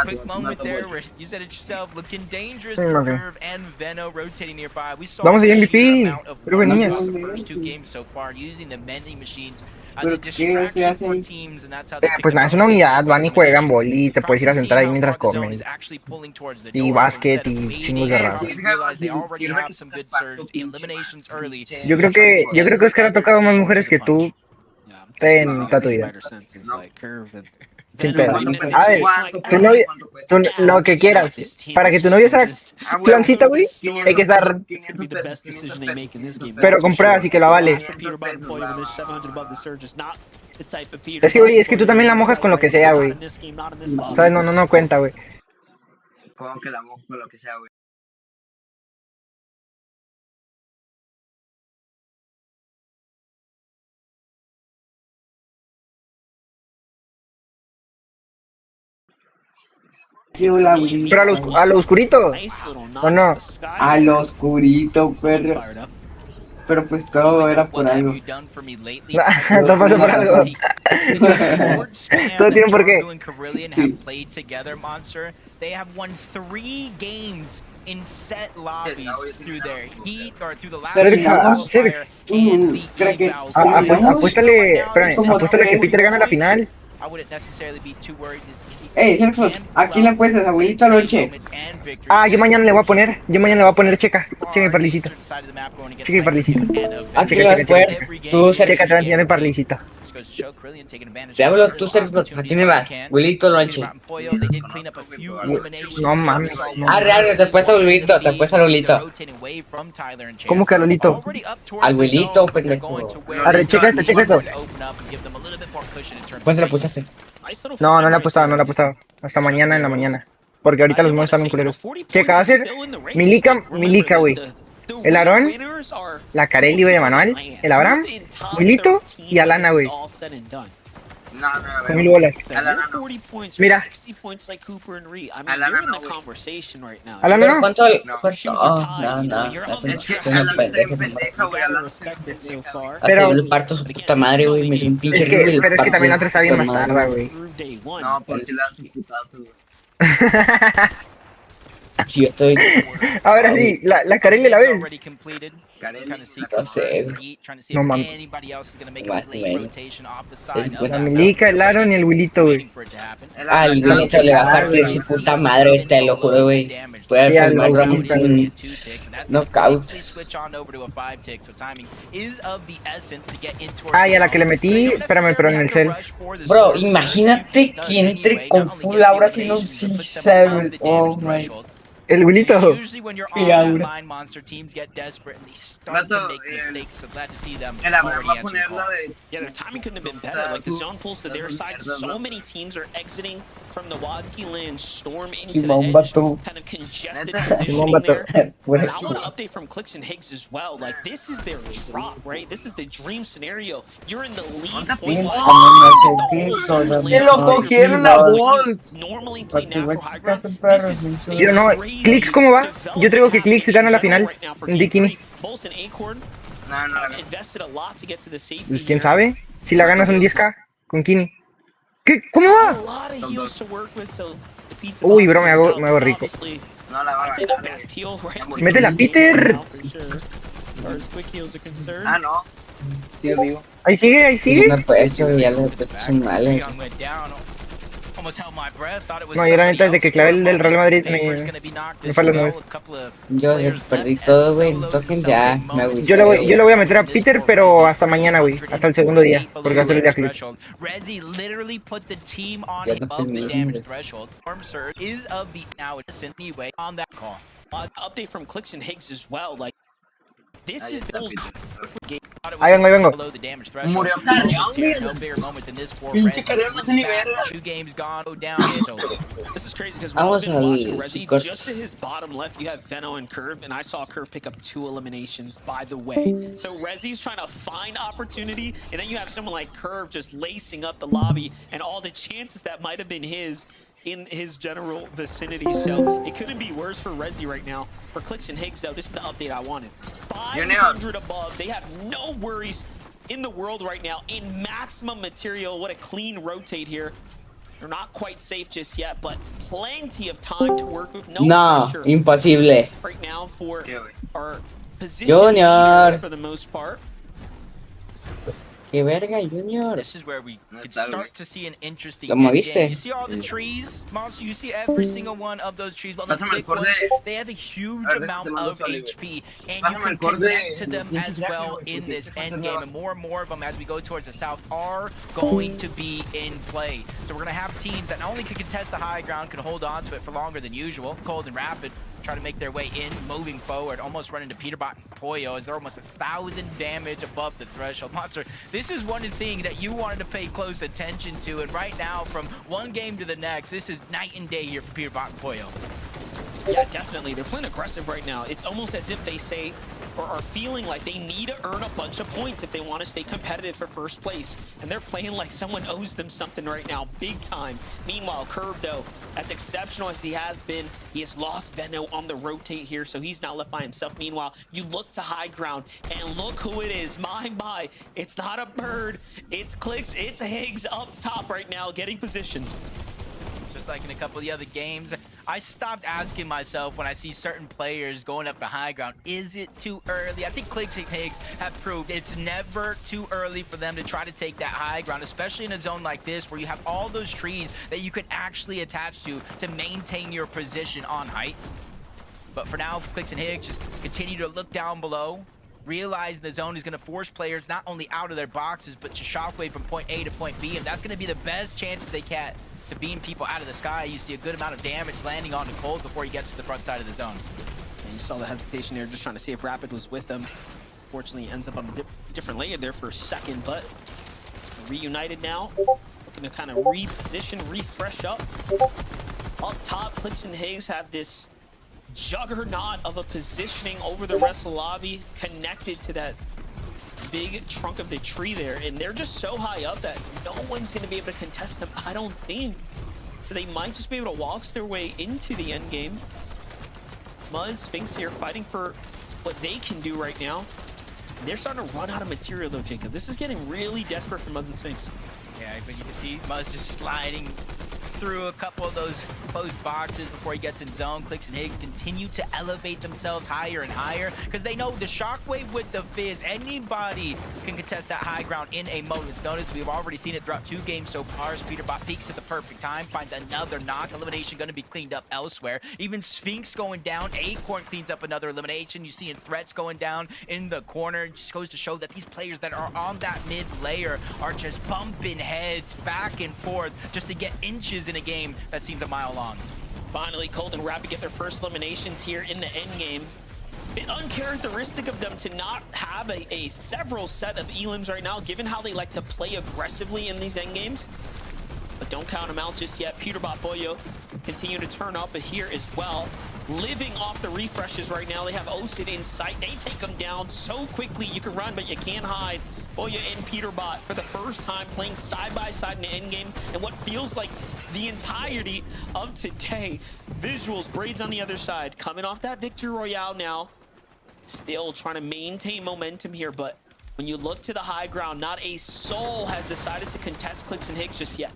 Quick moment there where you said it yourself, looking dangerous.
Okay.
Curve and Veno rotating nearby. We saw
Vamos a
the
MVP.
sheer amount of
Creo que
work
niñas.
throughout the first 2 games so far, using the mending machines as
Pero
a
¿qué se
distraction
hace
for
ahí?
teams, and that's how they picked
Pues nada,
up
es una
all the
unidad, van y juegan
eliminations.
boli, te puedes ir a
See
sentar ahí
how
mientras
far the zone
comen.
is actually pulling towards the
Y
door
básquet
instead of
y
waiting
chingos de
and
raza.
realize they already have some good surge eliminations early.
Yo creo que Oscar ha tocado más mujeres que tú
Yeah,
en toda tu vida.
spider senses, like curve and
Sin
Venom
pedo.
in a
A ver,
situation
tu novia, lo que quieras. Para que tu novia sea flancita, güey, hay que estar.
It's gonna be the best decision they make in this game.
Pero con pruebas y que la vale.
Peter Button Boy when there's 700 above the surge is not the type of Peter.
Es que, güey, es que tú también la mojas con lo que sea, güey.
Not in this game, not in this lobby.
¿Sabes? No cuenta, güey.
Como que la mojo, lo que sea, güey.
Sí, hola, güey.
Pero a lo oscurito.
Nice little
¿O no?
knock in the sky.
A lo oscurito,
Someone's
perro.
fired up.
Pero pues todo era por algo.
No pasa por algo. Todo tiene un porqué.
They have won 3 games in set lobbies through their heat or through the last
Sirx,
Creo que
apuéstale, espérame, apuéstale que Peter gana la final.
I wouldn't necessarily be too worried.
Sergio, aquí le apuestas, abuelito Lonche.
Yo mañana le voy a poner checa y parlicita. Checa y parlicita.
Aquí
checa,
vas
checa,
a poder.
checa.
Tú,
Checa, te
Sergio.
voy a enseñar el parlicita.
Te hablo tú, Sergio. Aquí me va. Wilito Lonche.
No mames. No.
Arre, te puedes al Wilito, te puedes al Wilito.
¿Cómo que a Lolito?
Al Wilito, pendejo.
Arre, checa esto.
¿Cuánto le pusiste?
Nice little
No
find
le he
right
apostado,
there.
Hasta mañana en la mañana. Porque ahorita los monos están bien culeros. Checa, va a ser Milica, güey. El Aarón, la Carelli, güey, de manual, el Abraham, Milito y Alana, güey. Con 1000 bolas. Mira. Alana no.
¿Cuánto?
No.
¿Cuánto? Oh, no.
Es que Alan está bien pendeja, güey. Alan está bien pendeja, güey.
Pero le parto su puta madre, güey. Me dio un pinche
Pero es que también la otra está bien más tarda, güey.
No, por si le das un putazo, güey.
Yo estoy...
Ahora sí, la Carelli la ves.
No sé,
No mames.
Bueno.
La Milica, el Aaron y el Willito, güey.
Al Willito le va a partir su puta madre, te lo juro, güey. Puede
Sí, al
firmar
Willito,
un knockout.
Ah, y a la que le metí, espérame, pero en el cel.
Bro, imagínate que entre con full aura haciendo un C7. Oh my.
El Willito.
Qué
aura.
Vato, el Abraham va a poner la de...
Yeah, their timing couldn't have been better. Like the zone pulls to their side. So many teams are exiting from the Wadkey land, storm into the edge, kind of congested positioning there. And I want to update from Clicks and Higgs as well. Like this is their drop, right? This is the dream scenario. You're in the lead point.
Se lo cogieron a Wolves.
Normally play natural high ground.
Yo no, Clicks, ¿cómo va? Yo traigo que Clicks gana la final en Dikini. Pues quién sabe. Si la ganas son 10k con Kini. ¿Qué? ¿Cómo va? Uy, bro, me hago rico.
No la va a ganar.
Métela, Peter.
Ah, no. Sí, amigo.
Ahí sigue, ahí sigue.
No puede ser, ya le son males.
No, yo la neta desde que clavé el del Real Madrid me fue a las nubes.
Yo perdí todo, güey. Token ya me agüité.
Yo le voy a meter a Peter, pero hasta mañana, güey. Hasta el segundo día. Porque va a ser el día clip.
Ya no terminé.
Update from Clicks and Higgs as well. Like this is the
Ahí vengo, ahí vengo.
Murió Carrión, pinche Carrión no se ni verga.
This is crazy because
Vamos
we've been watching
al
Resi.
corte.
Just to his bottom left, you have Veno and Curve, and I saw Curve pick up 2 eliminations, by the way. So Resi's trying to find opportunity, and then you have someone like Curve just lacing up the lobby, and all the chances that might have been his in his general vicinity. So it couldn't be worse for Resi right now. For Clicks and Higgs, though, this is the update I wanted. 500 above. They have no worries in the world right now. In maximum material, what a clean rotate here. They're not quite safe just yet, but plenty of time to work with. No pressure
Imposible.
right now for our position
Junior.
leaders for the most part.
Que verga, Junior.
This is where we could start to see an interesting
Lo
game.
moviste.
You see all the trees, Monster? You see every single one of those trees. Well, the big ones, they have a huge amount of HP, and you can connect to them as well in this end game. And more of them as we go towards the south are going to be in play. So we're going to have teams that not only can contest the high ground, can hold on to it for longer than usual. Cold and Rapid try to make their way in, moving forward, almost running to Peterbot and Poyo as they're almost 1,000 damage above the threshold. Monster, this is one thing that you wanted to pay close attention to, and right now, from one game to the next, this is night and day here for Peterbot and Poyo.
Yeah, definitely. They're playing aggressive right now. It's almost as if they say, or are feeling like they need to earn a bunch of points if they want to stay competitive for first place. And they're playing like someone owes them something right now, big time. Meanwhile, Curve, though, as exceptional as he has been, he has lost Veno on the rotate here, so he's now left by himself. Meanwhile, you look to high ground, and look who it is. My. It's not a bird. It's Clicks. It's Higgs up top right now, getting positioned.
Just like in a couple of the other games, I stopped asking myself when I see certain players going up the high ground, is it too early? I think Clicks and Higgs have proved it's never too early for them to try to take that high ground, especially in a zone like this where you have all those trees that you can actually attach to maintain your position on height. But for now, Clicks and Higgs just continue to look down below, realize the zone is going to force players not only out of their boxes, but to shockwave from point A to point B, and that's going to be the best chances they get to beam people out of the sky. You see a good amount of damage landing on the Cold before he gets to the front side of the zone.
And you saw the hesitation there, just trying to see if Rapid was with them. Fortunately, he ends up on a different layer there for a second, but reunited now. Looking to kind of reposition, refresh up. Up top, Clicks and Higgs have this juggernaut of a positioning over the rest of the lobby, connected to that big trunk of the tree there, and they're just so high up that no one's going to be able to contest them, I don't think. So they might just be able to waltz their way into the end game. Muzz, Sphinx here fighting for what they can do right now. They're starting to run out of material though, Jacob. This is getting really desperate for Muzz and Sphinx.
Yeah, but you can see Muzz just sliding through a couple of those closed boxes before he gets in zone. Clicks and Higgs continue to elevate themselves higher and higher because they know the shockwave with the fizz, anybody can contest that high ground in a moment's notice. We've already seen it throughout 2 games so far as Peterbot peaks at the perfect time, finds another knock. Elimination going to be cleaned up elsewhere. Even Sphinx going down. Acorn cleans up another elimination. You see threats going down in the corner. It just goes to show that these players that are on that mid layer are just bumping heads back and forth just to get inches in a game that seems a mile long.
Finally, Cold and Rapid get their first eliminations here in the end game. Bit uncharacteristic of them to not have a several set of elims right now, given how they like to play aggressively in these end games. But don't count them out just yet. Peterbot, Boyo continue to turn up here as well. Living off the refreshes right now. They have Osid in sight. They take them down so quickly. You can run, but you can't hide. Boya and Peterbot for the first time playing side by side in the end game, and what feels like the entirety of today. Visuals, Braids on the other side, coming off that victory royale now. Still trying to maintain momentum here, but when you look to the high ground, not a soul has decided to contest Clicks and Higgs just yet.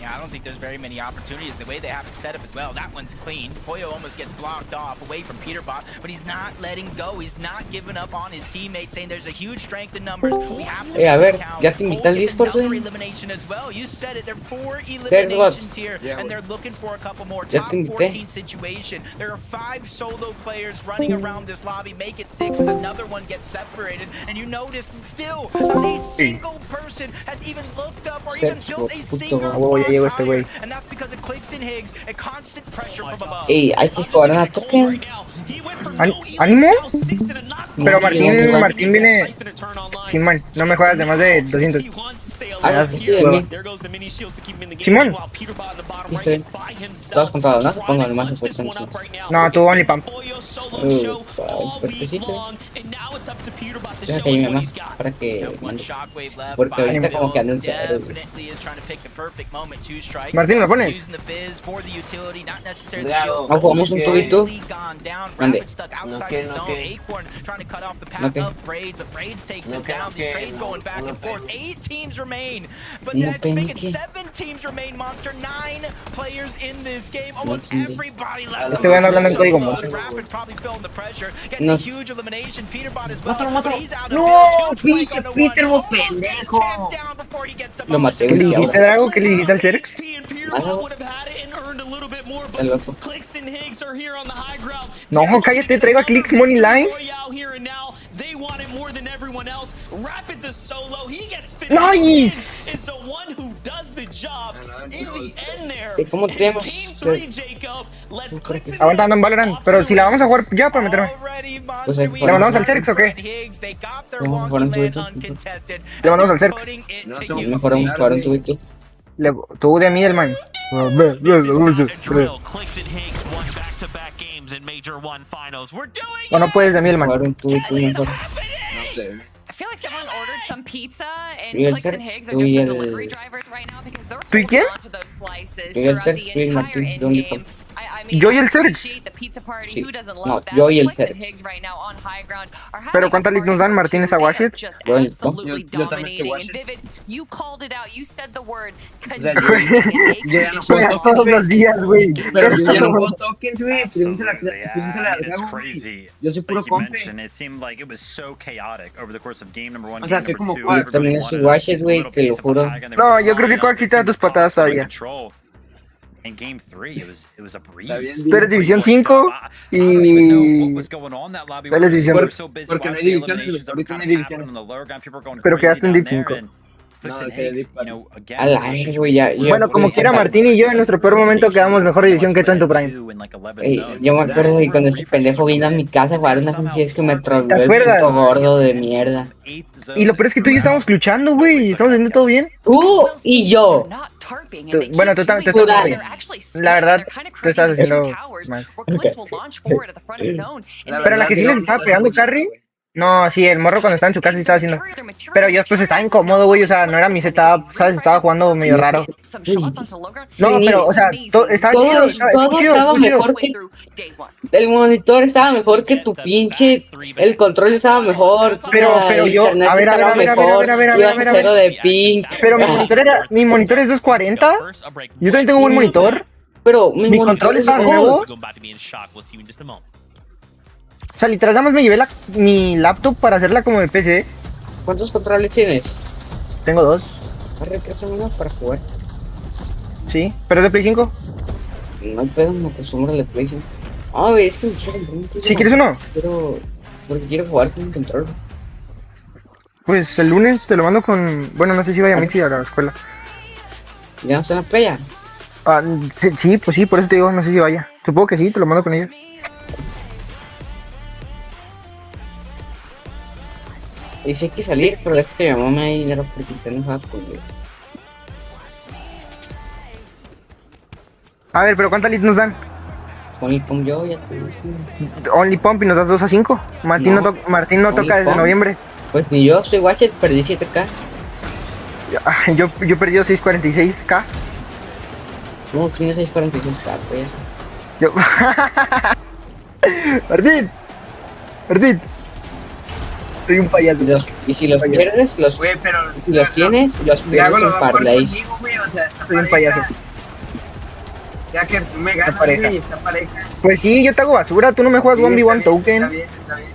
Yeah, I don't think there's very many opportunities the way they have it set up as well. That one's clean. Poyo almost gets blocked off away from Peterbot, but he's not letting go. He's not giving up on his teammates, saying there's a huge strength in numbers. We have to
a ver,
count.
ya te invité al Discord,
Another
güey.
elimination as well. You said it. There are 4 eliminations here, and they're looking for a couple more.
Ya
Top
te invité.
14 situation. There are 5 solo players running around this lobby. Make it 6. Another one gets separated, and you notice still not a single person has even looked up or even built a single box higher. And that's because of Clicks and Higgs and constant pressure from above.
Ey, hay que jugar a token.
¿Ánimo? Pero Martín viene... Simón, no me juegas de más de 200. Simón.
Todos contados, ¿no? Pongan más
No, tú only pump.
Deja que llegue más para que... Porque ahorita como que anuncia.
Martín, ¿lo pones?
No jugamos un tubito. Mande.
No Braids takes him down. These trades going back and forth. 8 teams remain, but that's making 7 teams remain. Monster, 9 players in this game. Almost everybody left.
Este güey anda hablando en código Morse.
Rapid probably feeling the pressure. Gets a huge elimination. Peterbot as well. He's out.
No, Peter, vos pendejo.
Lo maté.
¿Qué le dijiste, Drago? ¿Qué le dijiste al Cerex?
El loco.
No, cállate, traigo a Clicks Money Line. Nice.
¿Cómo tenemos?
Aguantando en Valorant, pero si la vamos a jugar ya para meterme.
Pues
¿Le mandamos al Cerex o qué? ¿Le mandamos al Cerex?
Mejor jugar un tubito.
Tú de Middleman. O no puedes de Middleman.
Jugar un tubito mejor.
I feel like someone ordered some pizza and
Real
Clicks and
Terps,
Higgs are just the delivery drivers right now because they're holding onto those slices
Real
throughout the
Terps, Real
entire
Martín,
end
¿dónde
game. I mean,
Yo y el
I
Cerex.
appreciate the pizza party.
Sí.
Who doesn't
No,
love that?
yo y el
Clicks and
Cerex.
Higgs right now on high ground are having
Pero
a
¿cuántas leads nos
party
dan Martínez a
they are
Washit?
just
Yo el-
absolutely
Yo también estoy
dominating. And
Washit.
Vivid, you called it out. You said the word.
sea, yo ya no
Juegas todos los días, güey.
Pero yo ya no juego tokens, güey. Pregúntale
Yeah,
al
it's
Drago, güey.
crazy.
Yo soy puro
Like you
compe.
mentioned, it seemed like it was so chaotic over the course of game number 1,
O sea,
game
soy
number
como
2.
Quack.
Everybody
También
wanted
soy Washit,
a
güey,
little
te lo
piece of the
juro.
pie, and they
No,
were
yo creo que
flying
Quack
up.
sí te da
It
tus
seemed
patadas
Quack in
todavía.
control. In game 3, it was a breeze.
Está bien,
Tú eres División 5
I don't even know what
y...
was going on in that lobby.
Él es División
We were
2.
so busy
Porque no hay
watching
divisiones,
eliminations that were
ahorita no
kind
hay
of happening
divisiones.
on the lower ground. People were going
Pero
crazy
quedaste en
down
Div
there,
5.
and Clicks and Higgs, you know, again,
A la verga, güey, ya.
Bueno, como quiera, Martín y yo en nuestro peor momento quedamos mejor división que tú en tu prime.
Yo me acuerdo que cuando ese pendejo vino a mi casa a jugar unas es que me troleó el
acuerdas?
puto gordo de mierda.
Y lo peor es que tú y yo estamos luchando, güey. Estamos haciendo todo bien.
Tú y yo.
Bueno, tú estás bien. La verdad, tú estás haciendo más. Pero la que sí les estaba pegando carry. No, sí, el morro cuando estaba en su casa sí estaba haciendo. Pero yo pues estaba incómodo, güey. O sea, no era mi setup, ¿sabes? Estaba jugando medio raro. No, pero, o sea, estaba chido. Estuvo chido, estuvo chido.
El monitor estaba mejor que tu pinche. El control estaba mejor.
Pero yo, a ver,
cero de ping.
Pero mi monitor es 240. Yo también tengo un buen monitor.
Pero
mi control estaba nuevo. O sea, literal, nada más me llevé mi laptop para hacerla como de PC.
¿Cuántos controles tienes?
Tengo 2.
Uno para jugar.
Sí, pero es de Play 5.
No hay pedo, me acostumbro al de Play 5. Ah, güey, es que me quiero comprar un
¿Sí quieres uno?
Porque quiero jugar con un control.
Pues el lunes te lo mando con... Bueno, no sé si vaya a Mixi a la escuela.
¿Ya no está en la playa?
Ah, sí, pues sí, por eso te digo, no sé si vaya. Supongo que sí, te lo mando con ella.
Y sí hay que salir, pero déjate que mi mamá me dinero porque está enojada conmigo.
A ver, pero ¿cuántas leads nos dan?
Only Pump yo ya te...
Only Pump y nos das 2 a 5. Martín no toca desde noviembre.
Pues ni yo, soy Watchet, perdí 7k.
Yo he perdido 646k.
No, tiene 646k, pues.
Yo... Martín. Soy un payaso.
Y si los pierdes,
Güey, pero
si los tienes, los pierdes en parlay.
Soy un payaso.
Ya que tú me ganas, güey, esta pareja.
Pues sí, yo te hago basura, tú no me juegas 1v1 token.
Está bien.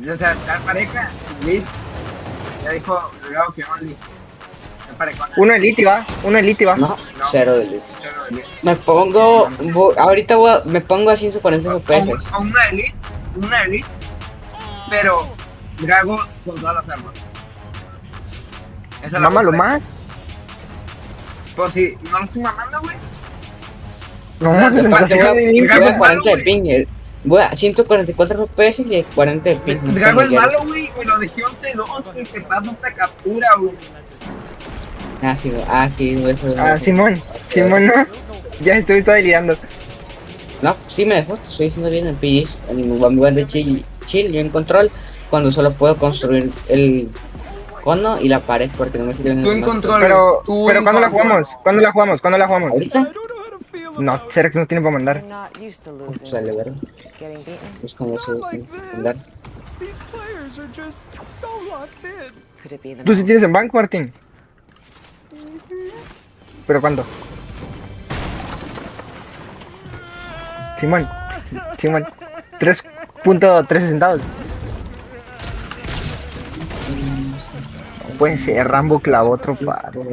O sea, está pareja, Luis. Ya dijo Gabo que only.
Uno elite va.
No, cero de luz. Me pongo, ahorita me pongo a 140 FPS.
Una elite, pero Drago con todas las armas.
Mámalo más.
Pues si no lo estoy mamando, güey.
No, se nos hace
Voy a 40 de ping. Voy a 144 FPS y 40 de ping.
Drago es malo, güey. Me lo dejé 11-2, güey. Te pasa hasta captura, güey.
Simón, no. Ya estaba liando.
No, sí me dejó, estoy diciendo bien en PGs, en mi band de chill, yo en control, cuando solo puedo construir el cono y la pared porque no me sirven.
Tú en control.
Pero ¿cuándo la jugamos? ¿Cuándo la jugamos?
¿Ahorita?
No, Cerex no tiene para mandar.
Pues vale, ver. Pues como se mandar.
¿Tú sí tienes en banco, Martín? ¿Pero cuándo? Simón, 3.13 centavos. No puede ser, Rambo clavó otro paro.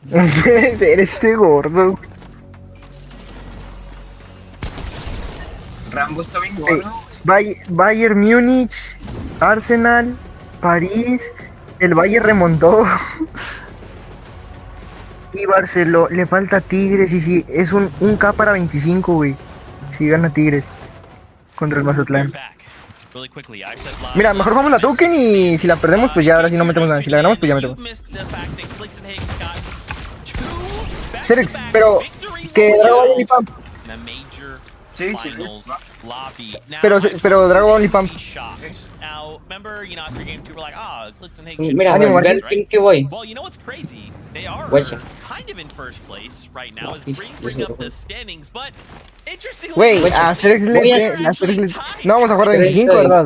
No puede ser este gordo.
Rambo está bien gordo.
Bayern Múnich, Arsenal, París, el Bayern remontó. Y Barcelona, le falta Tigres y sí, es un K para 25, güey. Si gana Tigres contra el Mazatlán. Mira, mejor vamos la token y si la perdemos, pues ya ahora sí no metemos nada. Si la ganamos, pues ya metemos. Cerex, pero que Dragon Only Pump.
Sí.
Pero Dragon Only Pump.
Mira,
ánimo,
ver el ping que voy.
Güey, a Cerex le... No vamos a jugar de 25, ¿verdad?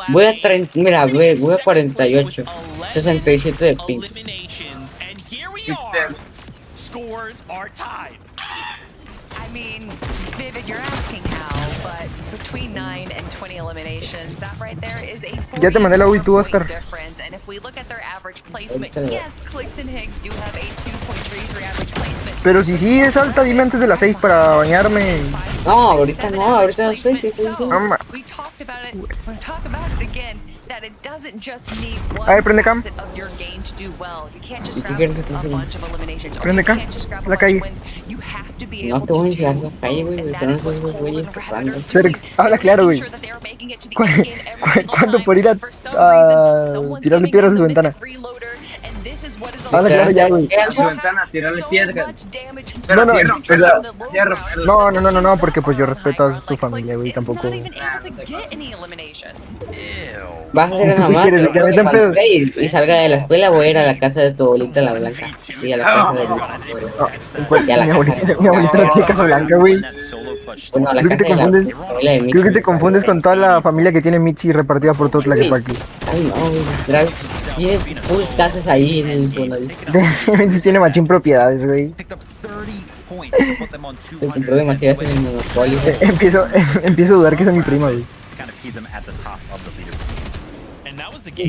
Voy a 30, mira, voy a 48, 67 de ping.
I mean, Vivid, you're asking how, but between 9 and 20 eliminations, that right there is a
Ya te mandé la UI tú, Oscar.
difference. And if we look at their average placement, yes, Clicks and Higgs do have a 2.33 average placement.
Pero si sí es alta, dime antes de las 6 para bañarme.
No, ahorita no, ahorita no sé qué
Hombre.
We talked about it. We'll talk about it again. That it doesn't just need one
A ver, prende cam.
facet of your game to do well. You can't just
¿Y tú
grab
quieres que te
a
enseñe?
bunch of eliminations. Or
Prende
you
cam.
can't just grab a
La
bunch of
calle.
wins. You have to be
No
able
te voy a
to
enseñar
do
la calle, güey,
both. And
son
that is
esos
what
dos
Cold
güeyes
and
que
Rapid are
van.
Cerex,
doing.
habla
They're
claro,
making
güey.
sure that they are making it to the in-game every single
¿Cuándo
time.
por ir
For some reason, someone's
tirarle
giving
piedras a
them
su
the
ventana?
mythic reloader, and this is what is
Habla claro ya, güey.
A su ventana, tirarle piedras.
No, no,
Cierra,
o sea,
cierra.
no, porque pues yo respeto a su familia, güey, tampoco.
Vas a hacer
¿Y tú
una
qué
más
quieres, que me metan pedos?
y salga de la escuela, voy a ir a la casa de tu abuelita la blanca y a la casa de y a la
Mi
casa
abuelita,
de
mi abuelita no tiene casa blanca, güey.
bueno, a la
Creo que te
casa de la
confundes,
abuela de
creo que te
Michi.
confundes con toda la familia que tiene Mitzi repartida por todo Tlaquepaque.
Ay, no, güey, literal, tiene full casas ahí en el pueblo.
Mitzi tiene machín propiedades, güey.
Se compró demasiadas en el monopolio.
Empiezo a dudar que es mi prima, güey.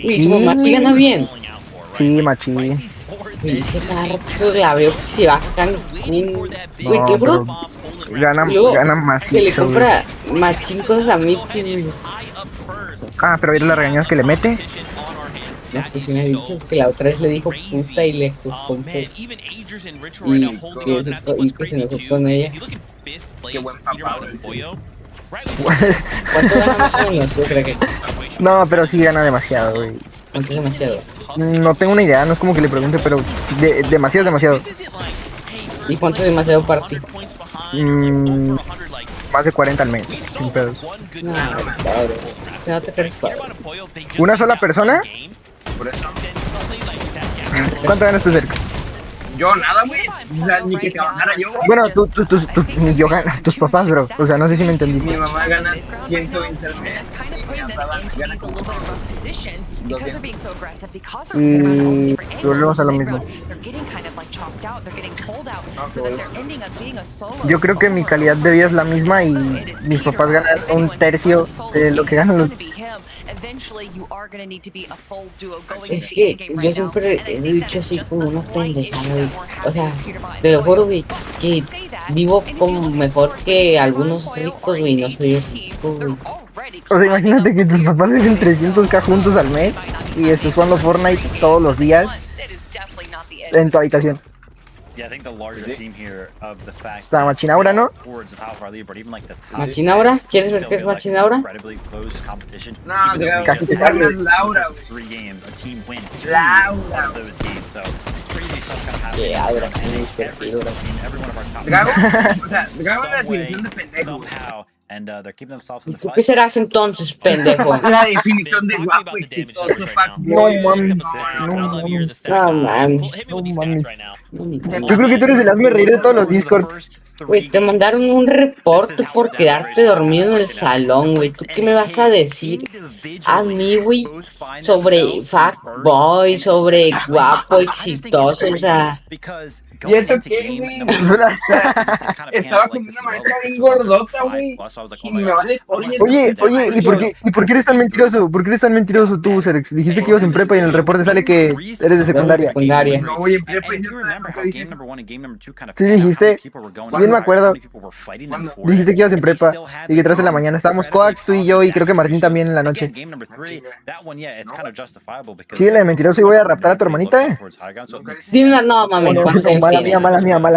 Uy, su mamá sí gana bien.
Sí, machín.
Uy, ese cada rato la veo que se va a Cancún. Uy, qué bro.
Gana
Luego, que le
macizo, güey.
compra machín cosas a Mitzi, güey.
Ah, pero mira las regañas que le mete.
No, pues sí me ha dicho que la otra vez le dijo puta y le juzgó un poco. Y que se enojó con ella.
Qué buen papá, güey.
¿Cuánto gana más o menos? Yo creo que.
No, pero sí gana demasiado, güey.
¿Cuánto es demasiado?
No tengo una idea, no es como que le pregunte, pero sí, demasiado es demasiado.
¿Y cuánto es demasiado para ti?
Más de 40 al mes, sin pedos.
No, padre. No te crees padre.
¿Una sola persona? ¿Cuánto ganas tú, Cerx?
Yo nada, güey. O sea, ni que trabajara yo.
Bueno, ni yo gano, tus papás, bro. O sea, no sé si me entendiste.
Mi mamá gana 120 al mes y mi papá gana como 200.
Y volvemos a lo mismo. Yo creo que mi calidad de vida es la misma y mis papás ganan un tercio de lo que ganan los...
Es que yo siempre he dicho así como una pendejada, güey. O sea, te lo juro, güey, que vivo como mejor que algunos ricos, güey, no soy rico, güey.
O sea, imagínate que tus papás viven 300k juntos al mes y estás jugando Fortnite todos los días en tu habitación. La machinaura, ¿no?
¿Machinaura? ¿Quieres ver qué es machinaura?
No,
Casi te
cargas
cargas.
Laura, güey. Laura.
Que abra mi perfil, bro.
Dragon, o sea, Dragon es la definición de pendejo, güey.
¿Y tú qué serás entonces, pendejo?
La definición de guapo, exitoso, fuckboy.
No mames,
No mames.
no mames. Yo creo que tú eres el hazme reír de todos los Discords.
Güey, te mandaron un reporte por quedarte dormido en el salón, güey. ¿Tú qué me vas a decir a mí, güey? Sobre fuckboy, sobre guapo, exitoso, o sea...
¿Y eso qué, güey? Estaba con una maestra bien gordota, güey. Y me vale
Oye, ¿y por qué eres tan mentiroso? ¿Por qué eres tan mentiroso tú, Cerex? Dijiste que ibas en prepa y en el reporte sale que eres de secundaria.
No voy en prepa y nunca dije eso.
Sí, dijiste. Bien me acuerdo.
¿Cuándo?
Dijiste que ibas en prepa y que 3 de la mañana. Estábamos Coax, tú y yo, y creo que Martín también en la noche. Sí, la de mentiroso y voy a raptar a tu hermanita,
Dime una... No, mames, ¿cuántos años
Mala
tiene?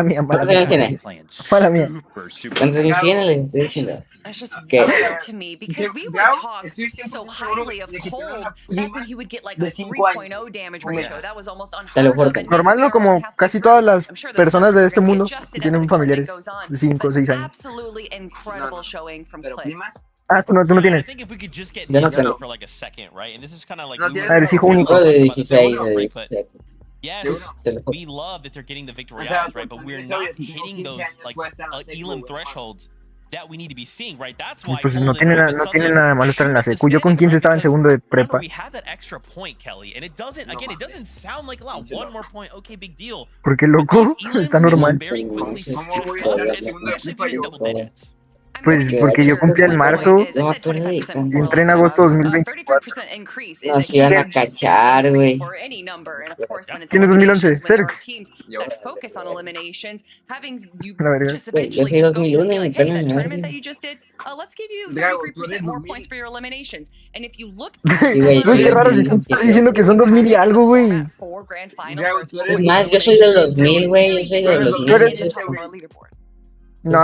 mía.
¿Cuántos años tiene?
Mala mía.
¿Cuántos años tiene? Les estoy diciendo. ¿Qué?
To me because we would talk so highly of Cold back when he would get like a 3.0 damage ratio. That was almost
Te lo
unheard
juro
of.
que
And
Normal, ¿no? Como casi todas las personas de este mundo que tienen
Justin,
familiares
as the tournament
de 5 o 6 años.
Absolutely incredible showing from
Pero prima,
Clicks.
Ah, tú no tienes.
Yo no tengo.
Ah, eres hijo único.
Hijo de 16, de 17.
Yes,
Te lo juro.
we love that they're getting the victory
O sea,
rounds, right? But we're
eso
not
es, si tengo
hitting
15
those
años,
like
puede estar en la secu,
Elam
güey.
thresholds that we need to be seeing, right? That's
Y
why.
pues no
Golden
tiene,
Rapid
no tiene
suddenly-
nada de malo estar en la secu. Yo con 15 estaba en segundo de prepa.
We have that extra point, Kelly, and it doesn't. Again, it doesn't sound like a lot. One more point, okay, big deal.
Porque loco,
Because Elam
está normal.
very quickly
¿Cómo
skipped
voy a estar en
and
segundo de
actually
prepa
be in
yo?
double digits.
Pues porque yo cumplí en marzo y entré en agosto 2024.
Nos iban a cachar, güey.
¿Quién es 2011? Serx. La verga.
Yo soy 2001 y me pelo en verga. Sí, güey,
Güey, qué raro, si estás diciendo que son 2000 y algo, güey.
Es más, yo soy del 2000, güey. Yo soy del 2000.
No,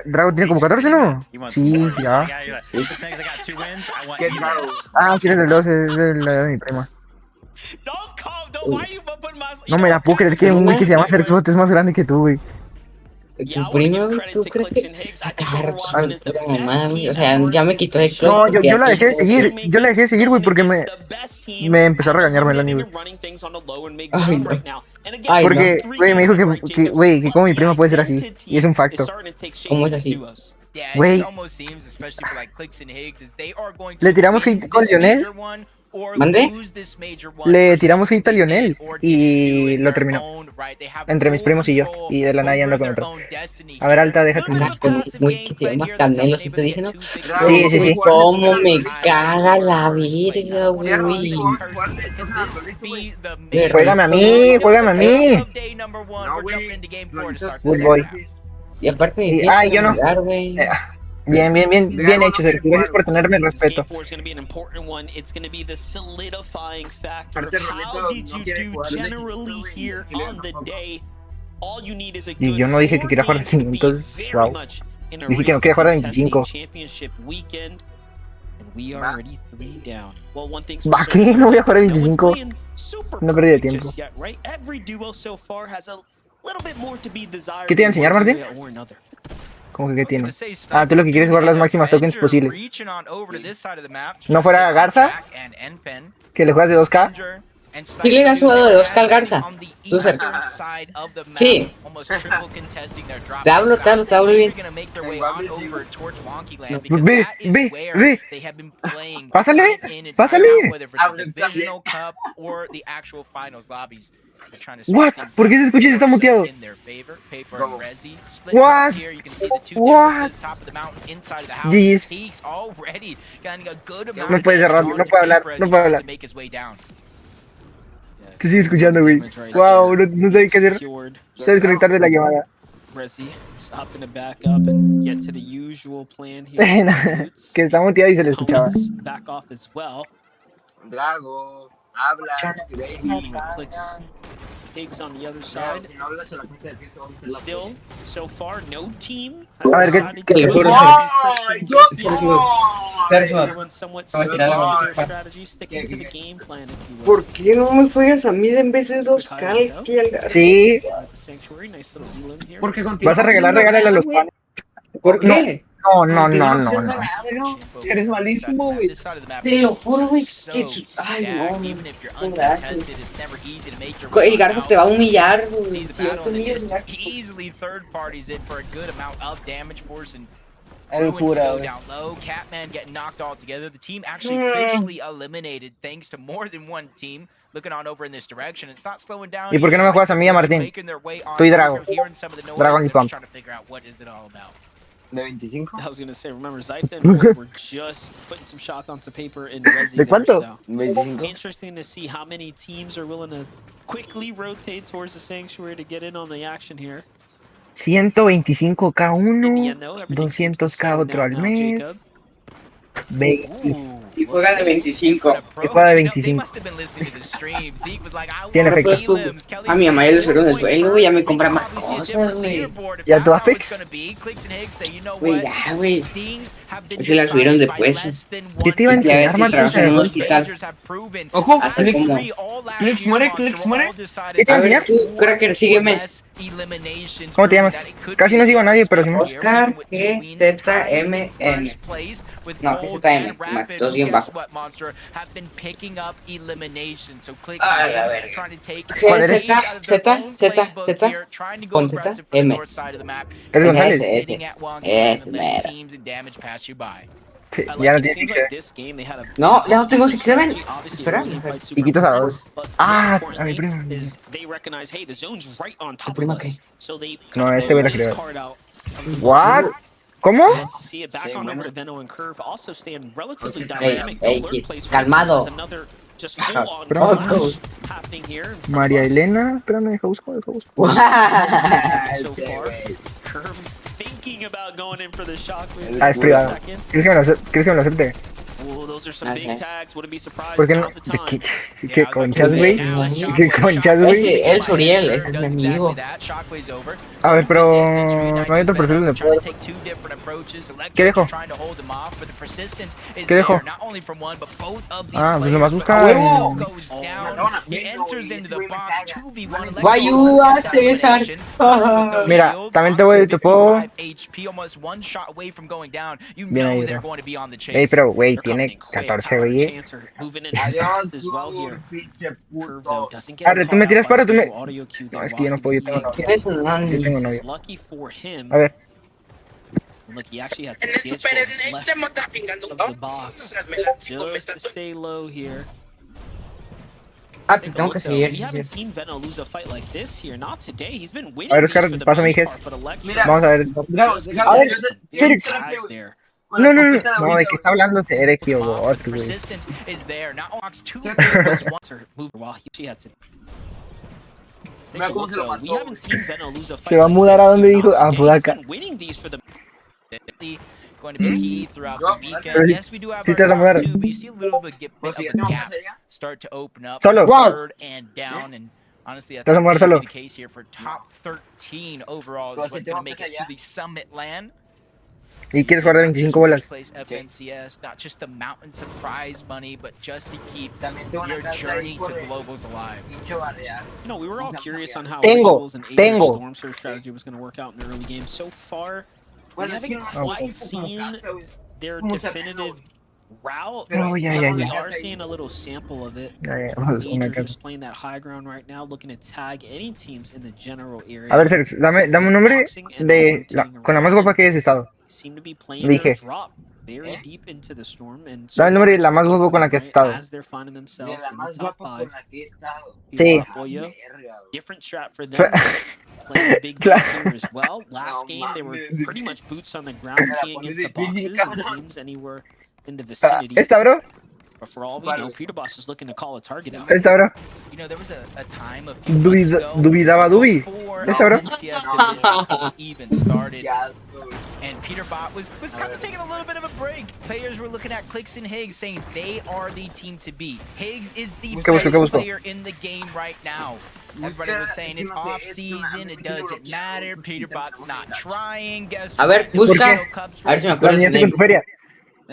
Drago tiene como 14, ¿no? Sí, ya. Ah, sí, eres del 12, es de la edad de mi prima. No me la puedo creer que un güey que se llama Serxbot es más grande que tú, güey.
Tu primo, güey, ¿tú crees que agarra pura mamada, güey? O sea, ya me quitó de club.
No, yo la dejé de seguir. Yo la dejé de seguir, güey, porque me empezó a regañar Melanie, güey.
Ay, no. Ay,
Porque, güey, me dijo güey, que como mi prima puede ser así. Y es un facto.
¿Cómo es así?
Güey. Le tiramos hate con Lionel.
¿Mande?
Le tiramos hate a Lionel y lo terminó. Entre mis primos y yo. Y de la nada ya ando con otro. A ver, Alta, déjate.
Muy que te llama Canelo, ¿sí te dije, no?
Sí, sí, sí.
¿Cómo me caga la verga, güey?
Juégame a mí, juégame a mí. Good boy.
Y aparte me
Ay, yo no.
jugar, güey.
Bien hecho, Sergio. Gracias por tenerme el respeto. Y yo no dije que quería jugar de 500. Wow. Dije que no quería jugar de 25. ¿Va qué? No voy a jugar de 25. No perdí de tiempo. ¿Qué te iba a enseñar, Martín? ¿Cómo que qué tiene? Ah, tú lo que quieres es jugar las máximas tokens posibles. ¿No fuera Garza? ¿Que le juegas de 2K?
¿Sí le has jugado de 2K al Garza? ¿Tú, Sergio? Sí. Te hablo bien.
Ve. Pásale. What? ¿Por qué se escucha si está muteado? What? Jeez. No puede cerrar, no puede hablar. Te sigue escuchando, güey. Wow, no sé qué hacer. Se desconectar de la llamada. Que está muteado y se le escuchaba.
Drago, habla,
Pigs on the other side. Still, so far, no team
has decided to go just yet. Everyone's somewhat sticking to their strategy, sticking to the game plan, if you will.
¿Por qué no me juegas a mí en vez de 2K?
Sí. Vas a regálale a los fans.
¿Por qué?
No.
Eres malísimo, güey.
Te lo juro, güey. Ay, no. El Garza te va a humillar, güey.
Locura, güey.
Catman getting knocked all together. The team actually officially eliminated thanks to more than one team looking on over in this direction. It's not slowing down.
¿Y por qué no me juegas a mí, a Martín? Tú y Drago. Dragon y Pump.
¿De 25?
I was gonna say, remember, Zytha and Ford were just putting some shots onto paper in Resi.
¿De cuánto?
So. Interesting to see how many teams are willing to quickly rotate towards the Sanctuary to get in on the action here.
125k uno, 200k otro al mes. 20.
Y juega de 25.
Y juega de 25. Tiene efecto.
A mi mamá ya le subieron el sueldo, güey. Ya me compra más cosas, güey.
¿Ya tu Apex?
Güey, ya, güey. Se la subieron después.
¿Qué te iba a enseñar, Martín?
Ojo,
Así como...
Clix muere.
¿Qué te iba a enseñar?
Tú, Cracker, sígueme.
¿Cómo te llamas? Casi no sigo a nadie, pero sí me...
Oscar GZMN. No, GZM. Más, dos bien bajo. A ver.
¿Cuál eres?
Z. Con Z. M.
¿Eres González? Sí, ya no tienes 6-7.
No, ya no tengo 6-7. Espera.
Y quitas a 2. Ah, a mi primo.
¿Tu prima qué?
No, este güey la creó. ¿What? ¿Cómo?
And to see it back on over to Veno and Curve, also staying relatively
Hey,
dynamic.
hey,
Third place for
calmado.
this is another just full-on
Bro.
clash happening here.
María Elena, espérame, deja busco.
So far, Curve thinking about going in for the shockwave.
Ah, es privado.
Second.
¿Quieres que me lo acepte?
Oh, those are some big tags. Wouldn't be surprised.
¿Por qué no?
Now's the time.
¿Qué conchas, güey? ¿Qué conchas, güey?
El Suriel es mi amigo.
A ver, pero no hay otro perfil donde puedo. ¿Qué dejo? ¿Qué dejo? Ah, pues nomás busca.
Guayúa, César.
Mira, también te puedo. Bien ahí, bro. Ey, pero, güey, tiene 14, güey. Arre, tú me tiras para, tú me. No, es que yo no puedo, yo tengo novia.
¿Qué es un
Yo tengo novia.
Lucky for him.
A ver.
Look, he actually had to ditch what was left of the box just to stay low here.
Ah, te tengo que
Look, though,
seguir.
we haven't seen Veno lose a fight like this here. Not today. He's been winning
A ver,
these
Oscar,
for the
pásame,
most
Ges.
part, but Electra
Vamos a ver. A ver, Serix.
tags there.
No, ¿de qué está hablando Sergio, bot, güey? Se va a mudar a donde dijo, a Budaca.
Going to be key throughout the weekend.
Pero
Yes, we do have
sí
our
te vas a mudar.
top two, but you see a little bit of a gap start to open up.
Solo.
Third and down, and honestly, that's
Te vas a mudar
going
solo.
to be the case here for top 13 overall. Is what's going to make it to the summit land.
Y quieres guardar 25 bolas.
Place FNCS, not just the mountain surprise money, but just to keep your journey to globals alive.
No, we were all curious on how
Tengo.
Rituals and Aegis Storm Surge strategy was going to work out in the early game. So far, we haven't quite seen their definitive route.
Oh, yeah.
We are seeing a little sample of it.
Vamos, una
Major
cara.
just playing that high ground right now, looking to tag any teams in the general area.
A ver, Sergio, dame un nombre de con la más guapa que hayas estado.
Seem to be playing
Dije.
their drop very deep into the storm, and
Dame el nombre de la más guapa con la que has estado.
as they're finding themselves in the top 5.
Sí.
Different strat for them. Playing a big game here as well. Last game, they were pretty much boots on the ground, keying into boxes and teams anywhere in the vicinity.
¿Esta, bro?
But for all we know, Peter Boss is looking to call a target out.
¿Esta, bro?
You know, there was a time a few months ago
Dubidaba dubi.
before
¿Esta, bro?
NCS division even started, and Peter Bot was kind of taking a little bit of a break. Players were looking at Clicks and Higgs, saying they are the team to beat. Higgs is the best player in the game right now. Everybody was saying it's off season, it doesn't matter. Peter Bot's not trying. Guess
A ver, busca. A ver si me
La
acuerdo.
niñaste con tu feria.